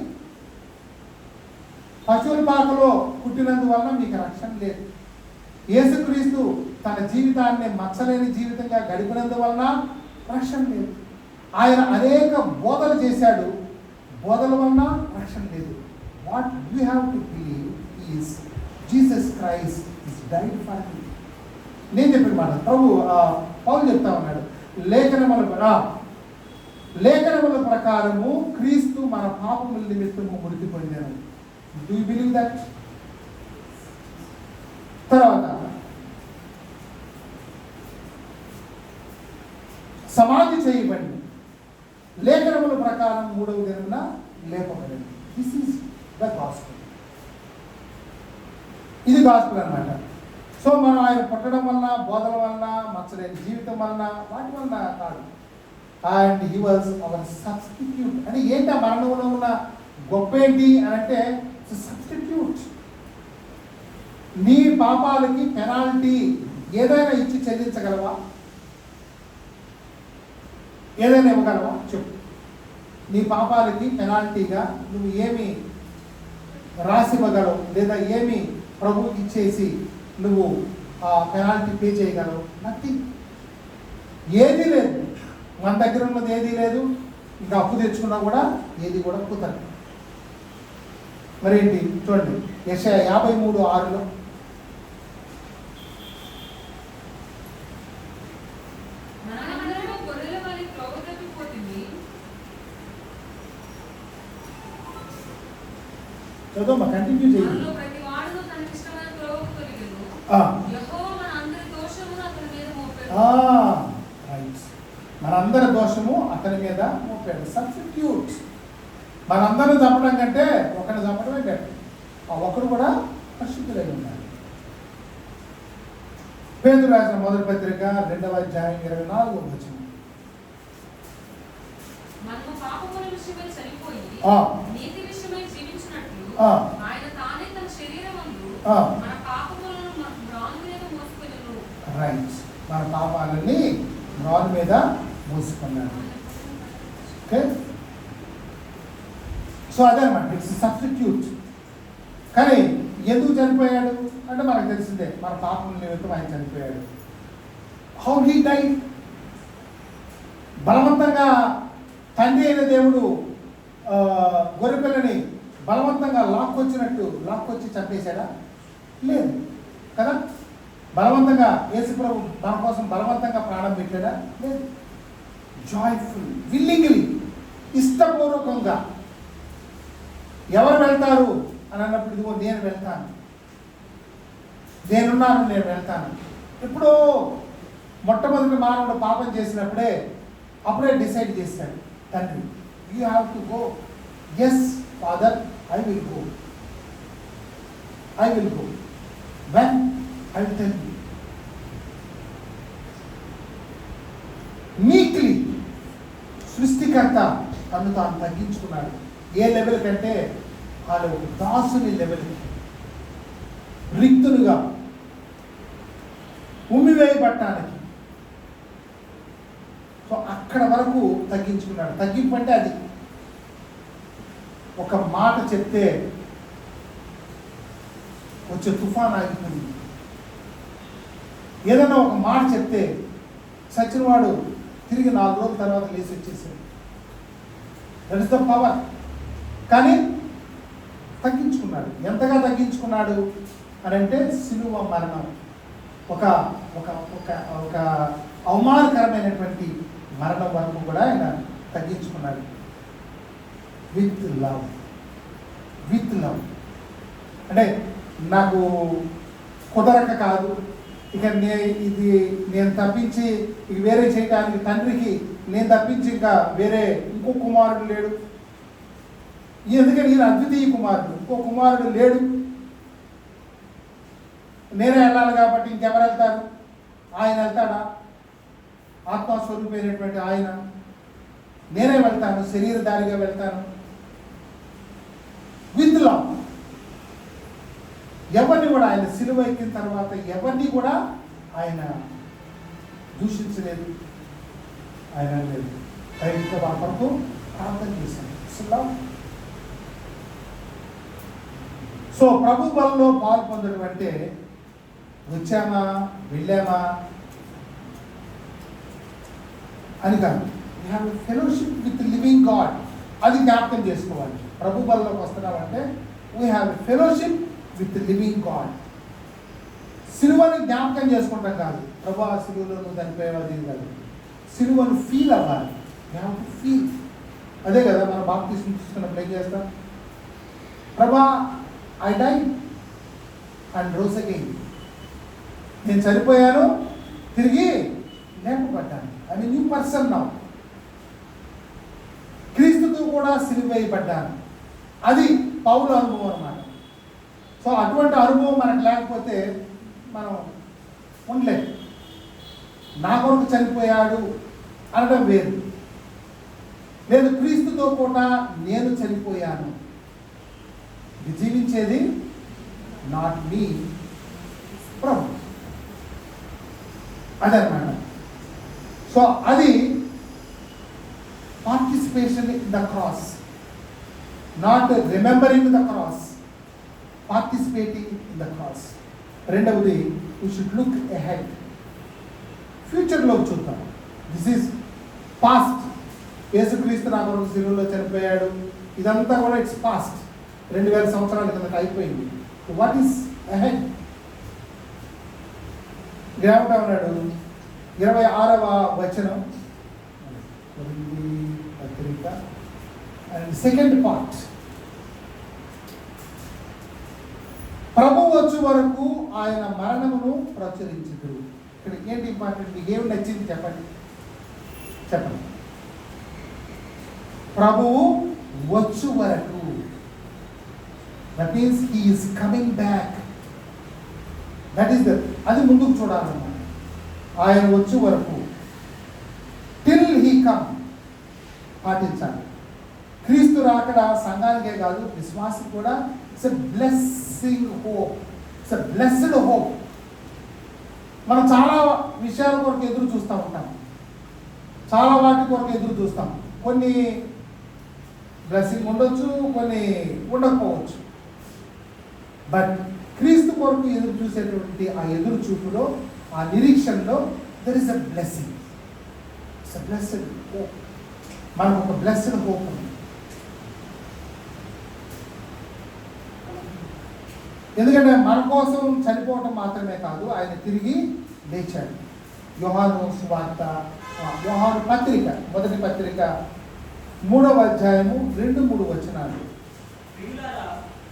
పశువుల పాకలో పుట్టినందువల్ల మీకు రక్షణ లేదు. యేసుక్రీస్తు తన జీవితాన్ని మచ్చలేని జీవితంగా గడిపినందువలన రక్షణ లేదు. ఆయన అనేక బోధలు చేశాడు, బోధల వలన రక్షణ లేదు. What you have to believe is Jesus Christ is died for you. నేను చెప్పిన మాట పౌలు చెప్తా ఉన్నాడు, లేఖనముల ప్రకారము క్రీస్తు మన పాపముల నిమిత్తము మృతి పొందాను. Do you believe that? తర్వాత సమాధి చేయబడి లేఖనముల ప్రకారం 3వ దినమున లేపబడింది. This is the gospel. ఇది గాస్పెల్ అన్నమాట. సో మనం ఆయన పుట్టడం వలన, బోధన వలన, మచ్చలేని జీవితం వలన, వాటి వలన కాదు. And he was our substitute. అంటే ఏంటి ఆ మరణంలో ఉన్న గొప్ప ఏంటి అని అంటే సబ్స్టిట్యూట్. నీ పాపాలకి పెనాల్టీ ఏదైనా ఇచ్చి చెల్లించగలవా? ఏదైనా ఇవ్వగలవా? చెప్పు. నీ పాపాలకి పెనాల్టీగా నువ్వు ఏమి రాసివ్వగలవు, లేదా ఏమి ప్రభుకి ఇచ్చేసి నువ్వు ఆ పెనాల్టీ పే చేయగలవు? నథింగ్. ఏది లేదు. మన దగ్గర ఉన్నది ఏదీ లేదు. ఇంకా అప్పు తెచ్చుకున్నా కూడా ఏది కూడా కుదరదు. మరేంటి చూడండి, యెషయా 53:6 చదువు, కంటిన్యూ చేయండి. మనందరి దోషము అతని మీద మోపాడు. సబ్స్టిట్యూట్. మనందరం చంపడం కంటే ఒకరిని చంపడమే బెటర్. ఆ ఒకరు కూడా పరిశుద్ధులై ఉన్నారు. పేతురు రాసిన మొదటి పత్రిక 2వ అధ్యాయం 24వ వచనం. రైట్, మన పాపాలని రాడ్ మీద మోసుకున్నాడు. ఓకే, సో అదనమాట, ఇట్స్ సబ్స్టిట్యూట్. కానీ ఎందుకు చనిపోయాడు అంటే మనకు తెలిసిందే, మన పాపం నిమిత్తం ఆయన చనిపోయాడు. How he died? బలవంతంగా తండ్రి అయిన దేవుడు గొర్రెపిల్లని బలవంతంగా లాక్కొచ్చి చంపేశాడా? లేదు కదా. బలవంతంగా యేసుప్రభు మన కోసం బలవంతంగా ప్రాణం పెట్టాడా? లేదు. జాయ్ఫుల్, విల్లింగ్లీ, ఇష్టపూర్వకంగా. ఎవరు వెళ్తారు అని అన్నప్పుడు ఇదిగో నేను వెళ్తాను, నేనున్నాను, నేను వెళ్తాను. ఎప్పుడో మొట్టమొదటి మానవుడు పాపం చేసినప్పుడే అప్పుడే డిసైడ్ చేశాడు తండ్రి, you have to go. Yes father, I will go. When I will tell you. Meekly సృష్టికర్త తను తాను తగ్గించుకున్నాడు. ఏ లెవెల్ కంటే వాళ్ళు దాసుని లెవెల్, రిక్తులుగా ఉమ్మివేయబట్టానికి. సో అక్కడ వరకు తగ్గించుకున్నాడు. తగ్గింపు అంటే అది ఒక మాట చెప్తే వచ్చే తుఫాన్ ఆగిపోయింది. ఏదైనా ఒక మాట చెప్తే సచ్చినవాడు తిరిగి 4 రోజుల తర్వాత లేచి వచ్చేసాడు. That is the power. కానీ తగ్గించుకున్నాడు. ఎంతగా తగ్గించుకున్నాడు అని అంటే సిలువ మరణం ఒక ఒక ఒక ఒక అవమానకరమైనటువంటి మరణం వరకు కూడా ఆయన తగ్గించుకున్నాడు. With love. అంటే నాకు కుదరక కాదు, ఇక ఇది నేను తప్పించి ఇక వేరే చేయడానికి తండ్రికి నేను తప్పించి ఇంకా వేరే ఇంకో కుమారుడు లేడు, ఎందుకంటే ఈయన అద్వితీయ కుమారుడు, ఇంకో కుమారుడు లేడు, నేనే వెళ్ళాలి కాబట్టి ఇంకెవరు వెళ్తారు? ఆయన వెళ్తాడా? ఆత్మస్వరూపమైనటువంటి ఆయన, నేనే వెళ్తాను, శరీరధారిగా వెళ్తాను. With love. ఎవరిని కూడా ఆయన సిలువ ఎక్కిన తర్వాత ఎవరిని కూడా ఆయన దూషించలేదు, ఆయన లేదు. డైరెక్ట్గా వాళ్ళ కొరకు ప్రార్థన చేశాను. సో ప్రభు బలంలో పాలు పొందడం అంటే వచ్చామా వెళ్ళామా అని కాదు. We have fellowship with living God. అది జ్ఞాపకం చేసుకోవాలి. ప్రభు బలంలోకి వస్తున్నామంటే we have fellowship with living God. సిలువని జ్ఞాపకం చేసుకుంటాం కాదు, ప్రభు ఆ సిలువలో నువ్వు చనిపోయేవాది కాదు, సిలువను ఫీల్ అవ్వాలి. We have to feel. అదే కదా మనం బాప్తిస్మం తీసుకున్నప్పుడు ఏం చేస్తాం? ప్రభా I died and rose again. నేను చనిపోయాను, తిరిగి లేపబడ్డాను. I mean new person now. క్రీస్తుతో కూడా సిలువ వేయబడ్డాను. అది పౌలు అనుభవం అన్నమాట. సో అటువంటి అనుభవం మనకు లేకపోతే మనం ఉండలేదు. నా కొరకు చనిపోయాడు అనడం వేరు, లేదు క్రీస్తుతో కూడా నేను చనిపోయాను. జీవించేది నాట్ మీ, ప్రభు. అదనమాట. సో అది participation in the cross, not remembering the cross, participating in the cross. రెండవది వీ షుడ్ లుక్ అహెడ్. ఫ్యూచర్లో చూద్దాం. This is past. యేసుక్రీస్తు నా కొరకు సిలువలో చనిపోయాడు, ఇదంతా కూడా ఇట్స్ పాస్ట్. 2000 సంవత్సరాల కిందట అయిపోయింది. What is ahead? గ్రామట ఉన్నాడు 26వ వచనం పత్రిక అండ్ సెకండ్ పార్ట్. ప్రభు వచ్చు వరకు ఆయన మరణమును ప్రచురించుదు. ఇక్కడ ఏంటి ఇంపార్టెంట్? మీకు ఏమి నచ్చింది చెప్పండి, చెప్పండి. ప్రభువు వచ్చు వరకు, that means he is coming back. That is the, అది ముందుకు చూడాలన్నమాట. ఆయన వచ్చు వరకు, టిల్ హీ కమ్, పాటించాలి. క్రీస్తు రాకడ సంఘానికే కాదు, విశ్వాసం కూడా. It's a blessing hope, it's a blessed hope. మనం చాలా విషయాల కొరకు ఎదురు చూస్తూ ఉంటాం, చాలా వాటి కొరకు ఎదురు చూస్తాం. కొన్ని బ్లెస్సింగ్ ఉండొచ్చు, కొన్ని ఉండకపోవచ్చు. బట్ క్రీస్తు కొరకు ఎదురు చూసేటువంటి ఆ ఎదురు చూపులో, ఆ నిరీక్షణలో there is a blessing. It's a blessed hope. మనకు ఒక బ్లెస్డ్ హోప్ ఉంది. ఎందుకంటే మన కోసం చనిపోవటం మాత్రమే కాదు, ఆయన తిరిగి లేచాడు. యోహాను సువార్త, యోహాను పత్రిక, మొదటి పత్రిక 3వ అధ్యాయము 2-3 వచనాలు.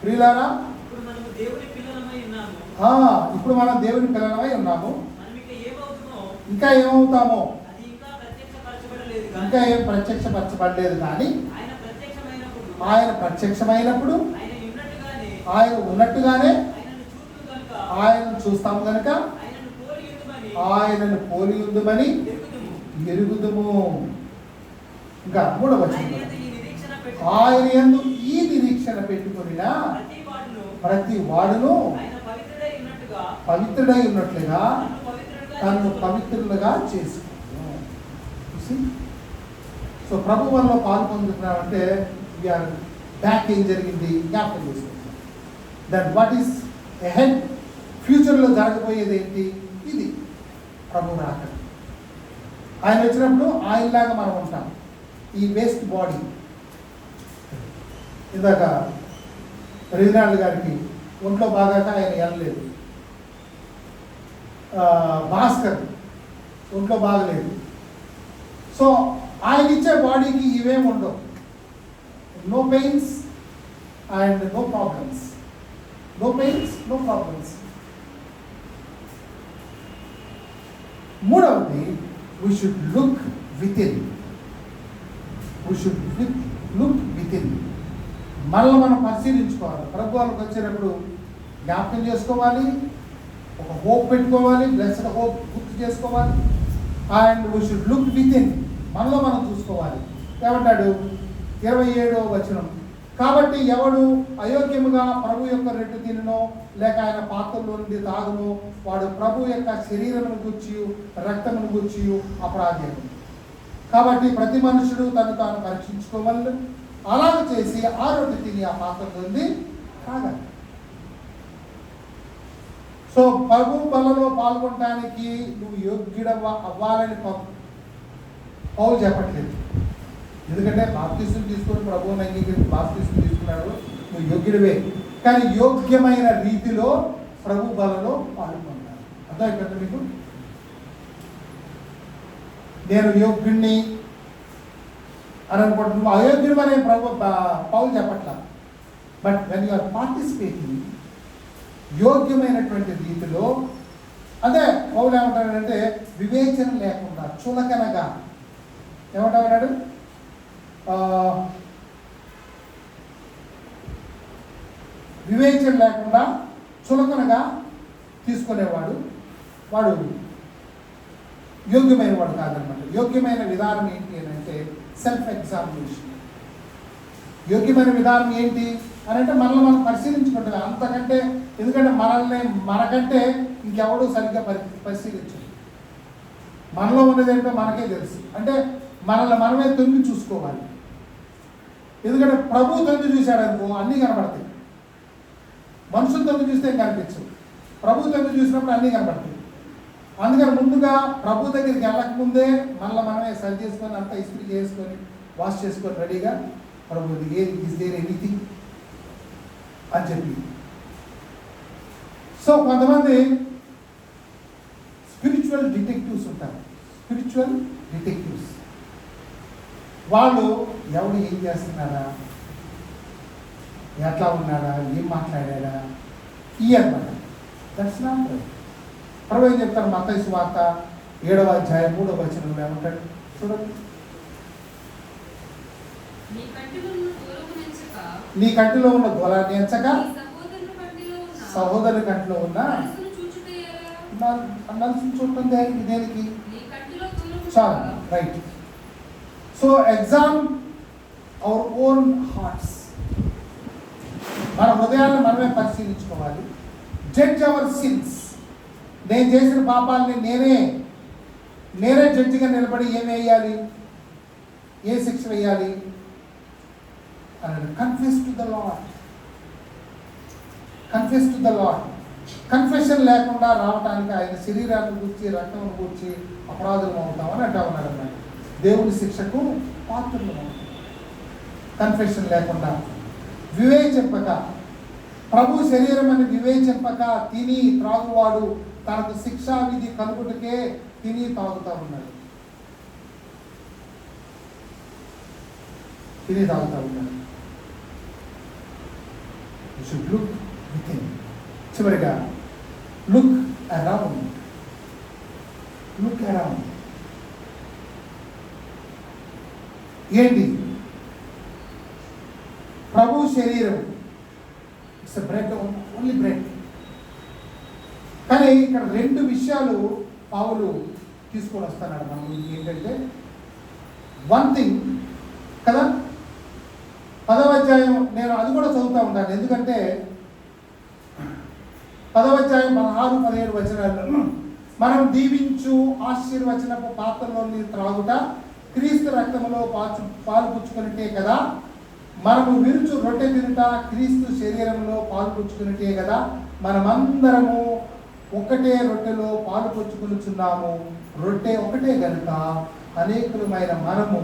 ప్రియులారా, ఇప్పుడు మనం దేవుని పిల్లలమై ఉన్నాము, ఇంకా ఏమవుతామో ఇంకా ఏం ప్రత్యక్షపరచబడలేదు. కానీ ఆయన ప్రత్యక్షమైనప్పుడు ఆయన ఉన్నట్టుగానే ఆయనను చూస్తాము కనుక ఆయనను పోలి ఉందుమని ఎరుగుదుము. ఇంకా 3వ వచనం, ఆయన యందు ఈ నిరీక్షణ పెట్టుకొనిన ప్రతి వాడును పవిత్రుడై ఉన్నట్లుగా తను పవిత్రులుగా చేసుకున్నాను. సో ప్రభు వల్ల పాలు పొందుతున్నామంటే వీఆర్ బ్యాక్. ఏం జరిగింది జ్ఞాపకం చేసుకుంటాం. దట్ వాట్ ఈస్ అహెడ్, ఫ్యూచర్లో జరగబోయేది ఏంటి? ఇది ప్రభు రాకడ. ఆయన వచ్చినప్పుడు ఆయనలాగా మనం ఉంటాం. ఈ వేస్ట్ బాడీ, ఇందాక రిజినాల్డ్ గారికి ఒంట్లో బాగాక ఆయన వెళ్ళలేదు, భాస్కర్ ఒంట్లో బాగలేదు. సో ఆయన ఇచ్చే బాడీకి ఇవేమి ఉండవు. No pains and no problems. No pains, no problems. మూడవది, we should look within. We should look within. మనల్ని మనం పరిశీలించుకోవాలి. ప్రభు వాళ్ళకి వచ్చేటప్పుడు జ్ఞాపకం చేసుకోవాలి, ఒక హోప్ పెట్టుకోవాలి, బ్లెస్డ్ హోప్ గుర్తు చేసుకోవాలి. And we should look within, మనలో మనం చూసుకోవాలి. ఏమంటాడు 27వ వచనం, కాబట్టి ఎవడు అయోగ్యముగా ప్రభు యొక్క రెట్టు తిననో లేక ఆయన పాత్రలో నుండి తాగునో వాడు ప్రభు యొక్క శరీరమును గుర్చి రక్తమును గుర్చి అపరాధి. కాబట్టి ప్రతి మనుషుడు తను తాను పరీక్షించుకోవాలి, అలాగ చేసి ఆ రొట్టె తిని ఆ పాత్రలో నుండి తాగాలి. సో ప్రభు బలలో పాల్గొనడానికి నువ్వు యోగ్యుడ అవ్వాలని పౌలు చెప్పట్లేదు. ఎందుకంటే బాప్తిస్మం తీసుకొని ప్రభువుని అంగీకరించి బాప్తిస్మం తీసుకున్నాడు, నువ్వు యోగ్యుడివే. కానీ యోగ్యమైన రీతిలో ప్రభు బలలో పాల్గొంటాను. అర్థమైపోయింది మీకు? నేను యోగ్యుడిని అని అనుకుంటున్నాను, నువ్వు అయోగ్యుడు అనే పౌలు చెప్పట్లా. But when you are participating యోగ్యమైనటువంటి రీతిలో, అదే పౌలు ఏమంటాడంటే వివేచన లేకుండా చులకనగా, ఏమంటాడు, వివేచన లేకుండా చులకనగా తీసుకునేవాడు వాడు యోగ్యమైన వాడు కాదనమాట. యోగ్యమైన విధానం ఏంటి అని అంటే సెల్ఫ్ ఎగ్జామినేషన్. యోగ్యమైన విధానం ఏంటి అని అంటే మనల్ని మనం పరిశీలించుకుంటుంది. అంతకంటే, ఎందుకంటే మనకంటే ఇంకెవడూ సరిగ్గా పరిశీలించదు. మనలో ఉన్నది ఏంటో మనకే తెలుసు. అంటే మనల్ని మనమే తొంగి చూసుకోవాలి. ఎందుకంటే ప్రభు తొంగి చూశాడు అనుకో అన్నీ కనబడతాయి. మనుషులు తొంగి చూస్తే కనిపించవు, ప్రభు తొంగి చూసినప్పుడు అన్నీ కనబడతాయి. అందుకని ముందుగా ప్రభు దగ్గరికి వెళ్ళకముందే మనమే సరి చేసుకొని అంతా ఇస్త్రీ చేసుకొని వాష్ చేసుకొని రెడీగా ప్రభు ఈజ్ దేర్ ఎనీథింగ్ అని చెప్పి. సో కొంతమంది స్పిరిచువల్ డిటెక్టివ్స్ ఉంటారు. స్పిరిచువల్ డిటెక్టివ్స్ వాళ్ళు ఎవడు ఏం చేస్తున్నాడా, ఎట్లా ఉన్నాడా, ఏం మాట్లాడాడా, ఈ అన్నమాట. That's not right. ప్రభు ఏం చెప్తారు మత్తయి సువార్త 7వ అధ్యాయం 3వ వచనంలో ఏమంటాడు చూడండి, నీ కంటిలో ఉన్న దూలాన్ని ఎంచక సహోదరుని కంటిలో ఉన్న నలుసును చూడటం దేనికి? చాలా right. So exam our own hearts, మన హృదయాన్ని మనమే పరిశీలించుకోవాలి. Judge our sins. నేను చేసిన పాపాలని నేనే జడ్జిగా నిలబడి ఏమి వేయాలి, ఏ శిక్ష వేయాలి అని confess to the lord. Confess to the lord. Confession లేకుండా రావటానికి ఆయన శరీరాన్ని గురించి రక్తం గురించి అపరాధులు అవుతామని అంటా ఉన్నాడు అన్నమాట. దేవుని శిక్షకు పాత్రలు అవుతాం కన్ఫెషన్ లేకుండా. వివేచింపక, ప్రభు శరీరం అని వివేచింపక తిని త్రాగువాడు తనకు శిక్షా విధి కలుగుటకే తిని తాగుతా ఉన్నాడు. చివరిగా లుక్ అరౌండ్. ఏంటి? ప్రభు శరీరం ఇట్స్ బ్రెడ్, ఓన్లీ బ్రెడ్. కానీ ఇక్కడ 2 విషయాలు పౌలు తీసుకొని వస్తున్నాడు మనం. ఏంటంటే వన్ థింగ్ కదా, 10వ అధ్యాయం నేను అది కూడా చదువుతూ ఉంటాను. ఎందుకంటే 10వ అధ్యాయం 16, 17 వచనాల్లో మనం దీవించు ఆశీర్వచనపు పాత్రలోని త్రాగుట క్రీస్తు రక్తములో పాలు పుచ్చుకున్నట్టే కదా, మనము విరుచు రొట్టె తినుట క్రీస్తు శరీరంలో పాలు పుచ్చుకున్నట్టే కదా, మనమందరము ఒకటే రొట్టెలో పాలు పుచ్చుకునిచున్నాము. రొట్టె ఒకటే గనుక అనేకులమైన మనము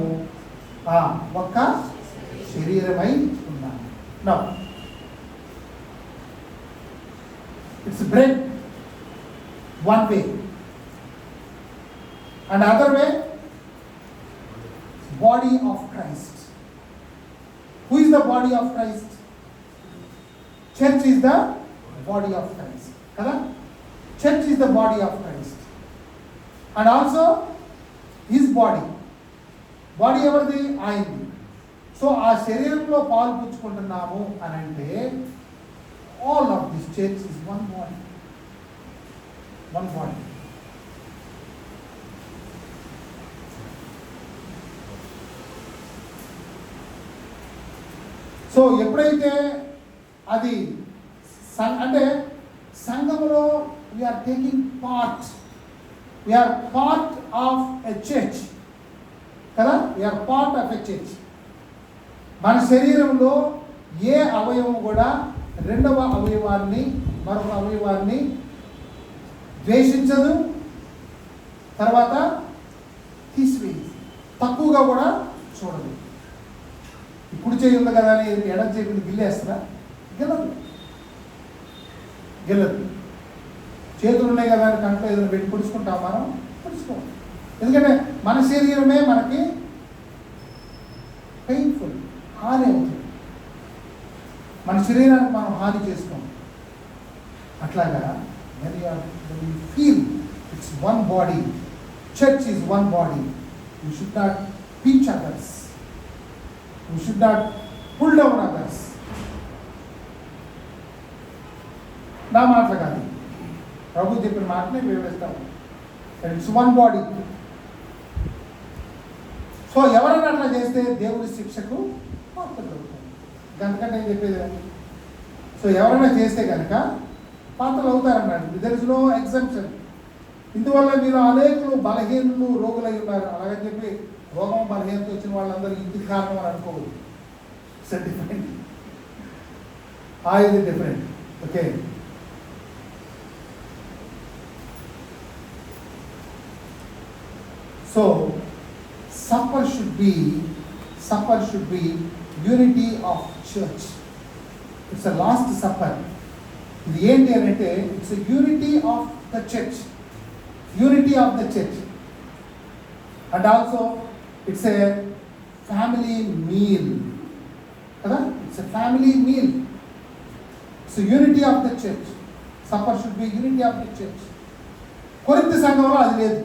ఒక్క శరీరమై ఉన్నాము. Now it's bread one way, and other way body of Christ. Who is the body of Christ? Church is the body of Christ. Kada? Church is the body of Christ. And also his body. Body ఎవరిది? ఆయనది. So ఆ శరీరంలో పాలు పుచ్చుకుంటున్నాము అని అంటే all of this church is one body. One body. So ఎప్పుడైతే అది అంటే సంఘములో we are taking part, we are part of a church కదా, we are part of a church. మన శరీరంలో ఏ అవయవం కూడా రెండవ అవయవాన్ని, మరొక అవయవాన్ని ద్వేషించదు, తర్వాత తీసివేయదు, తక్కువగా కూడా చూడదు. ఇప్పుడు చేయి ఉంది కదా అని ఎడం చేపింది గిల్లేస్తారా? గెలదు, గెలదు. చేతులు ఉన్నాయి కదా అని కంట్లో ఏదైనా పెట్టి పొడుచుకుంటాం, మనం పొడుచుకోం. ఎందుకంటే మన శరీరమే మనకి పెయిన్ఫుల్, హాని అవుతుంది. మన శరీరానికి మనం హాని చేసుకోం. అట్లాగా when you feel it's one body, church is one body, you should not pinch others, you should not pull down others. నా మాటలు కాదు, ప్రభు చెప్పిన మాటనే వివరిస్తాం. It's one body. సో ఎవరైనా అట్లా చేస్తే దేవుని శిక్షకు పాత్రలు. అంతకంటే ఏం చెప్పేది? సో ఎవరైనా చేస్తే కనుక పాత్రలు అవుతారన్నాడు. There is no exemption. ఇందువల్ల మీరు అనేకులు బలహీనులు, రోగులై ఉన్నారు. అలాగని చెప్పి రోగం బలహీనత వచ్చిన వాళ్ళందరూ ఇంటికి కారణం అని అనుకోవద్దు. It's different. ఇది different. Okay. So supper should be unity of church. It's a last supper. ఇది ఏంటి అని అంటే it's unity of the church, unity of the church. And also it's a family meal కదా, it's a family meal. It's unity of the church. Supper should be unity of the church. కొరింథీ సంఘంలో అది లేదు.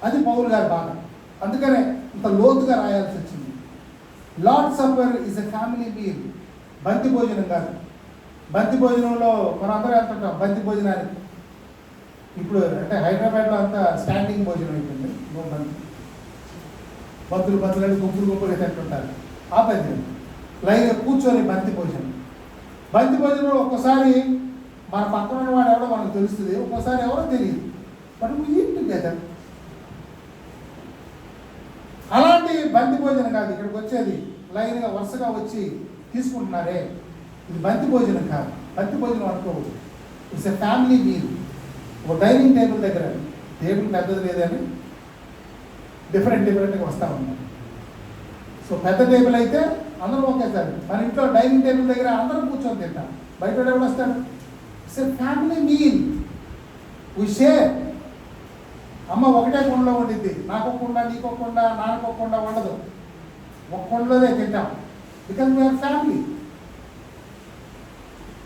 అది పౌలు గారి బాధ. అందుకనే ఇంత లోతుగా రాయాల్సి వచ్చింది. Lord supper is a family meal. బంతి భోజనం కాదు. బంతి భోజనంలో మనం అందరూ వెళ్తుంటాం బంతి భోజనానికి. ఇప్పుడు అంటే హైదరాబాద్లో అంతా స్టాండింగ్ భోజనం అయిపోయింది. బంతులు గుంపులుగా తింటుంటారు. ఆ బంతి లైన్గా కూర్చొని బంతి భోజనం. బంతి భోజనంలో ఒక్కోసారి మన పక్కన ఉన్నవాడు ఎవడో మనకు తెలుస్తుంది, ఒక్కోసారి ఎవరో తెలియదు. But we eat together. అలాంటి బంతి భోజనం కాదు ఇక్కడికి వచ్చేది. లైన్గా వరుసగా వచ్చి తీసుకుంటున్నారే, ఇది బంతి భోజనం కాదు. బంతి భోజనం అనుకోవద్దు. It's a family meal. ఒక డైనింగ్ టేబుల్ దగ్గర, టేబుల్ పెద్దది లేదని డిఫరెంట్గా వస్తూ ఉన్నాం. సో పెద్ద టేబుల్ అయితే అందరూ ఒకేసారి. మన ఇంట్లో డైనింగ్ టేబుల్ దగ్గర అందరూ కూర్చొని తింటాం. బయట ఎవడు వస్తాడు? It's a family meal. We share. అమ్మ ఒకటే కుండలో వండిద్ది. నాకొకుండా, నీకోకుండా, నాన్నకోకుండా ఉండదు. ఒక కుండలోనే తింటాం. Because we are family.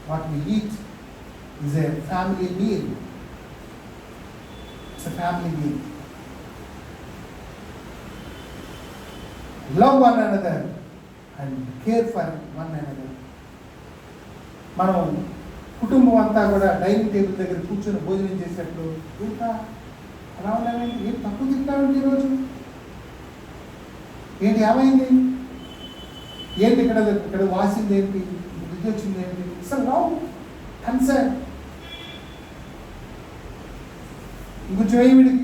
What we eat is a family meal. It's a family meal. Love one another and care for one another. మనం కుటుంబం అంతా కూడా డైనింగ్ టేబుల్ దగ్గర కూర్చొని భోజనం చేసేటప్పుడు ఇంకా అలా ఉన్నామేంటి, ఏం తక్కువ తింటామండి ఈరోజు, ఏంటి ఏమైంది, ఏంటి ఇక్కడ వాసింది ఏంటి, బుద్ధి వచ్చింది ఏంటి. It's love, concern. ఇంకొంచెం వీడికి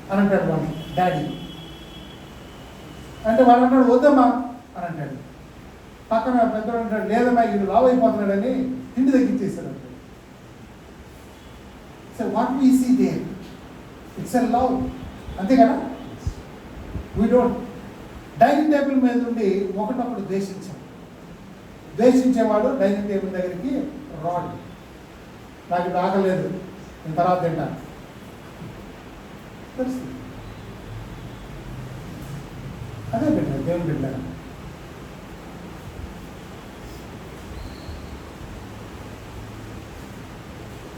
అని అంటాడు వాడు డాడీ. అంటే వాడు అంటాడు వద్దమ్మా అని అంటాడు. పక్కన పెద్దవాడు అంటాడు లేదమ్మా వీడు లావ్ అయిపోతున్నాడని తిండి తగ్గించేస్తాడు అంటాడు. So what we see there, it's a love. అంతే కదా. వీ డోంట్ డైనింగ్ టేబుల్ మీద నుండి ఒకటొకటి ద్వేషించేవాడు డైనింగ్ టేబుల్ దగ్గరికి రాడు. నాకు ఇది ఆకలేదు, నేను తర్వాత తింటాను. అదే బిడ్డ, దేవుని బిడ్డ.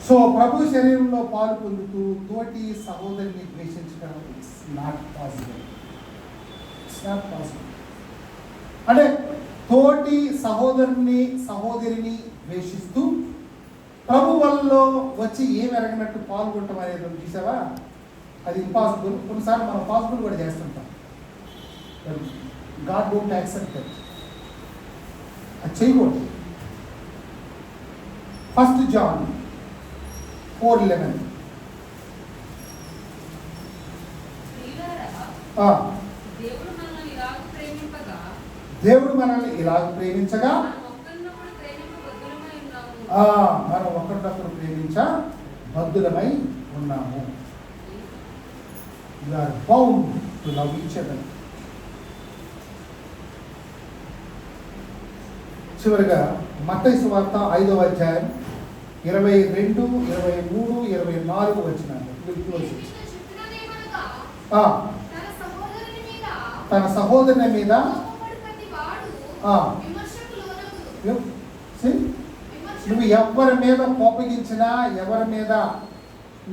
సో సో ప్రభు శరీరంలో పాలు పొందుతూ తోటి సహోదరిని ద్వేషించడం ఇట్స్ నాట్ పాసిబుల్. అంటే తోటి సహోదరిని ద్వేషిస్తూ ప్రభు వల్ల వచ్చి ఏమి ఎరగనట్టు పాల్గొనటం అనేది చూసావా, అది ఇంపాసిబుల్. కొన్నిసార్లు మనం పాసిబుల్ కూడా చేస్తుంటాం. God don't accept that. అది చేయకూడదు. 1 John 4:11. దేవుడు మనల్ని ఇలాగ ప్రేమించగా మనం ఒకరినొకరు ప్రేమించ బద్ధులమై ఉన్నాము. You are bound to love each other. చివరిగా మత్తయి సువార్త 5వ అధ్యాయం 22, 23, 24 వచనాలు. తన సహోదరుని మీద నువ్వు ఎవరి మీద కోపగించినా, ఎవరి మీద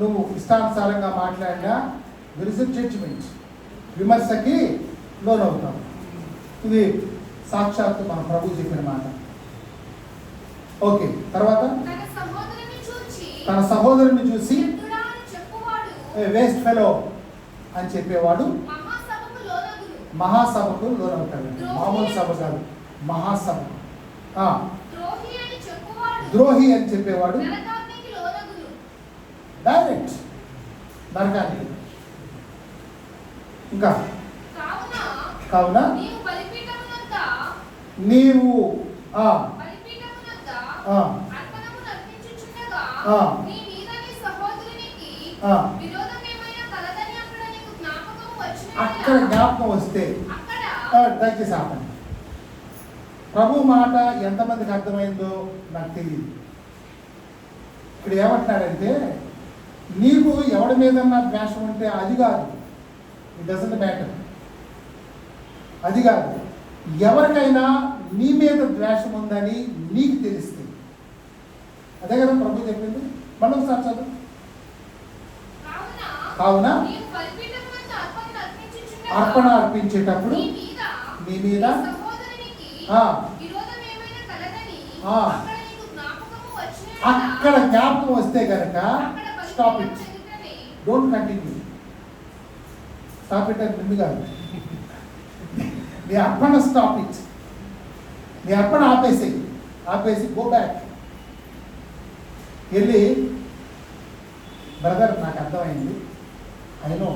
నువ్వు ఇష్టానుసారంగా మాట్లాడినా జడ్జిమెంట్, విమర్శకి లోనవుతావు. ఇది సాక్షాత్తు మన ప్రభు చెప్పిన మాట. ఓకే, తర్వాత తన సహోదరుని చూసి వేస్ట్ ఫెలో అని చెప్పేవాడు మహాసభకు లోనవుతాడు. మామూలు సభ కాదు, మహాసభ. ద్రోహి అని చెప్పేవాడు డైరెక్ట్ నరకానికి. ఇంకా కావున నీవు అక్కడ జ్ఞాపకం వస్తే దయచేసి ఆపండి. ప్రభు మాట ఎంతమందికి అర్థమైందో నాకు తెలియదు. ఇక్కడ ఏమంటున్నాడంటే, నీకు ఎవడి మీద ద్వేషం ఉంటే అది కాదు, ఇట్ డజంట్ మ్యాటర్, అది కాదు. ఎవరికైనా నీ మీద ద్వేషం ఉందని నీకు తెలిస్తే, అదే కదా ప్రభు చెప్పింది. మనం ఒకసారి చదువు. కావున అర్పణ అర్పించేటప్పుడు నీ మీద అక్కడ జ్ఞాపకం వస్తే కనుక stop it, don't continue. Stop it అని ముందు కాదు, నీ అర్పణ స్టాప్ ఇట్. నీ అర్పణ ఆపేసి గో బ్యాక్. వెళ్ళి, బ్రదర్ నాకు అర్థమైంది, అయినో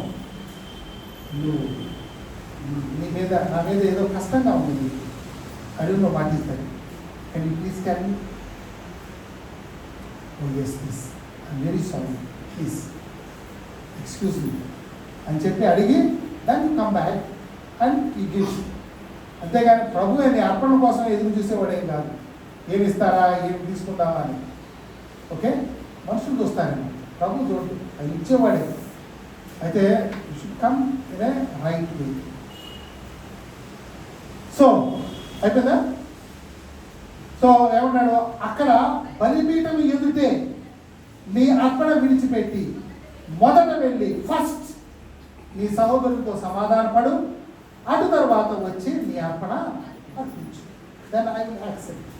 నువ్వు నా మీద ఏదో కష్టంగా ఉంది, అడుగులో మాటిస్తాడు. Can you please can you? Oh yes please, I'm very sorry, please excuse me అని చెప్పి అడిగి దాన్ని come back and he gives. అంతేగాని ప్రభు అని అర్పణ కోసం ఎదురు చూసేవాడు ఏం కాదు, ఏమి ఇస్తారా, ఏమి తీసుకుందామా అని. ఓకే, మనుషులు చూస్తారేమో, ప్రభు చూడు, అది ఇచ్చేవాడే. అయితే you should come in a right way. So అయిపోయిందా? సో ఏమన్నాడు అక్కడ, బలిపీఠం ఎదుటే నీ అర్పణ విడిచిపెట్టి మొదట వెళ్ళి ఫస్ట్ నీ సహోదరులతో సమాధానపడు, అటు తర్వాత వచ్చి నీ అర్పణ అర్పించు. Then I will accept.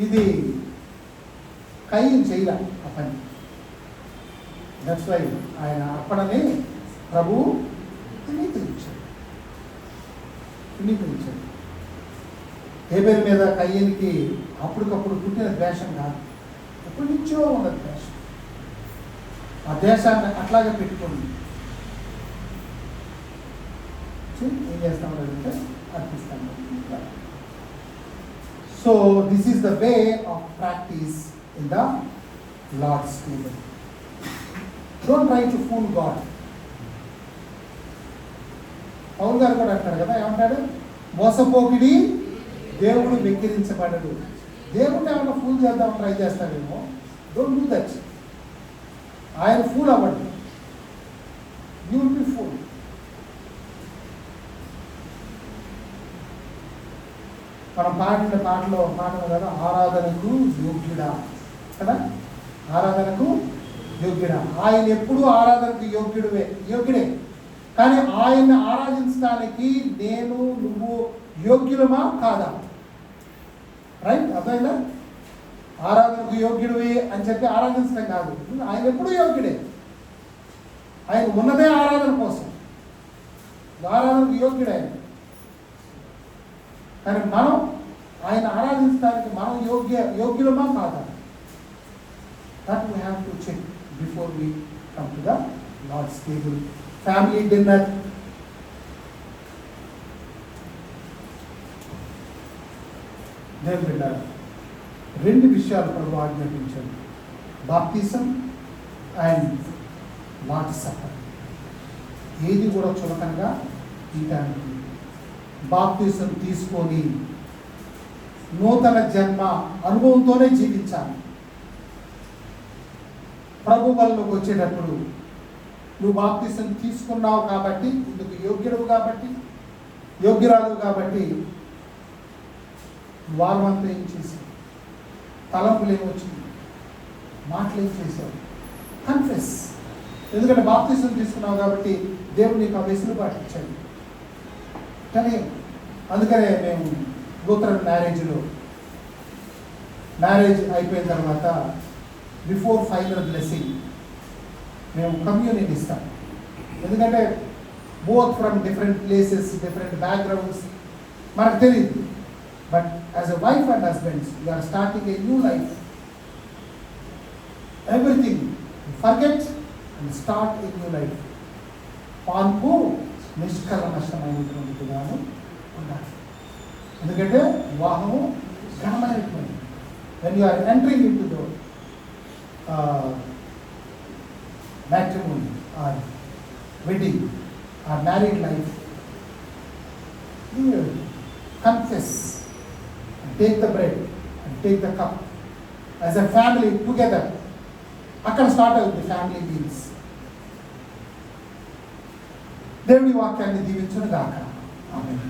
ఇది కయ్యం చేయలే ఆ పని. దట్స్ వై ఆయన అర్పణని ప్రభువు అంగీకరించాడు. హేబెల్ మీద కయ్యనికి అప్పటికప్పుడు పుట్టిన ద్వేషం కాదు, ఎప్పటి నుంచో ఉన్న ద్వేషం. ఆ ద్వేషాన్ని అట్లాగే పెట్టుకోండి. ఏం చేస్తాం అంటే అర్పిస్తాము. So this is the way of practice in the Lord's table. Don't try to fool God. Paul గారు కూడా అంటాడు కదా, ఏమంటాడు? మోసపోకిడి దేవుడు వెక్కిరించబడడు. దేవుడిని ఏమన్నా ఫూల్ చేద్దాం ట్రై చేస్తాడేమో. Don't do that. ఆయన ఫూల్ అవ్వడు, యూ విల్ బి ఫూల్. మనం పాడిన పాటలో కదా, ఆరాధనకు యోగ్యుడా కదా. ఆరాధనకు యోగ్యుడా. ఆయన ఎప్పుడూ ఆరాధనకు యోగ్యుడే. కానీ ఆయన్ని ఆరాధించడానికి నేను నువ్వు యోగ్యులమా కాదా? రైట్, అర్థమైందా? ఆరాధనకు యోగ్యుడివి అని చెప్పి ఆరాధించడం కాదు. ఆయన ఎప్పుడూ యోగ్యుడే. ఆయన ఉన్నదే ఆరాధన కోసం. ఆరాధనకు యోగ్యుడే. కానీ మనం ఆయన ఆరాధించడానికి మనం యోగ్యులమా కాదా? That we have to check before we come to the Lord's table. Family dinner, దేవుని బిడ్డ, రెండు విషయాలు ప్రభు ఆజ్ఞాపించాడు: బాప్తిజం అండ్ లార్డ్స్ సప్పర్. ఏది కూడా చులకనగా తీయటానికి, బాప్తిజం తీసుకొని నూతన జన్మ అనుభవంతోనే జీవించాలి. ప్రభు వల్లకి వచ్చేటప్పుడు నువ్వు బాప్తిజం తీసుకున్నావు కాబట్టి, ఇందుకు యోగ్యురాలు కాబట్టి వారమంతా ఏం చేశావు? తలంపులు ఏమొచ్చింది? మాటలు ఏం చేశావు? కన్ఫెస్. ఎందుకంటే బాప్తిజం తీసుకున్నావు కాబట్టి దేవుడు నీకు ఆ వెసులుబాటు ఇచ్చాడు. కానీ అందుకనే మేము లూథరన్ మ్యారేజ్ అయిపోయిన తర్వాత బిఫోర్ ఫైనల్ బ్లెస్సింగ్ మేము కమ్యూనిటీ ఇస్తాం. ఎందుకంటే both from different places, different backgrounds, మనకు తెలియదు. But as a wife and husbands you are starting a new life. Everything forget and start a new life. పాన్పు నిష్కల్మషమైనటువంటిదిగాను ఉండాలి. ఎందుకంటే వివాహము ఘనమైనటువంటి. when you are entering into the matrimony or wedding or married life, you will confess and take the bread and take the cup as a family together. అక్కడ start అవుతుంది family meals. దేవుని వాక్యాన్ని దీవించును గాక. ఆమేన్.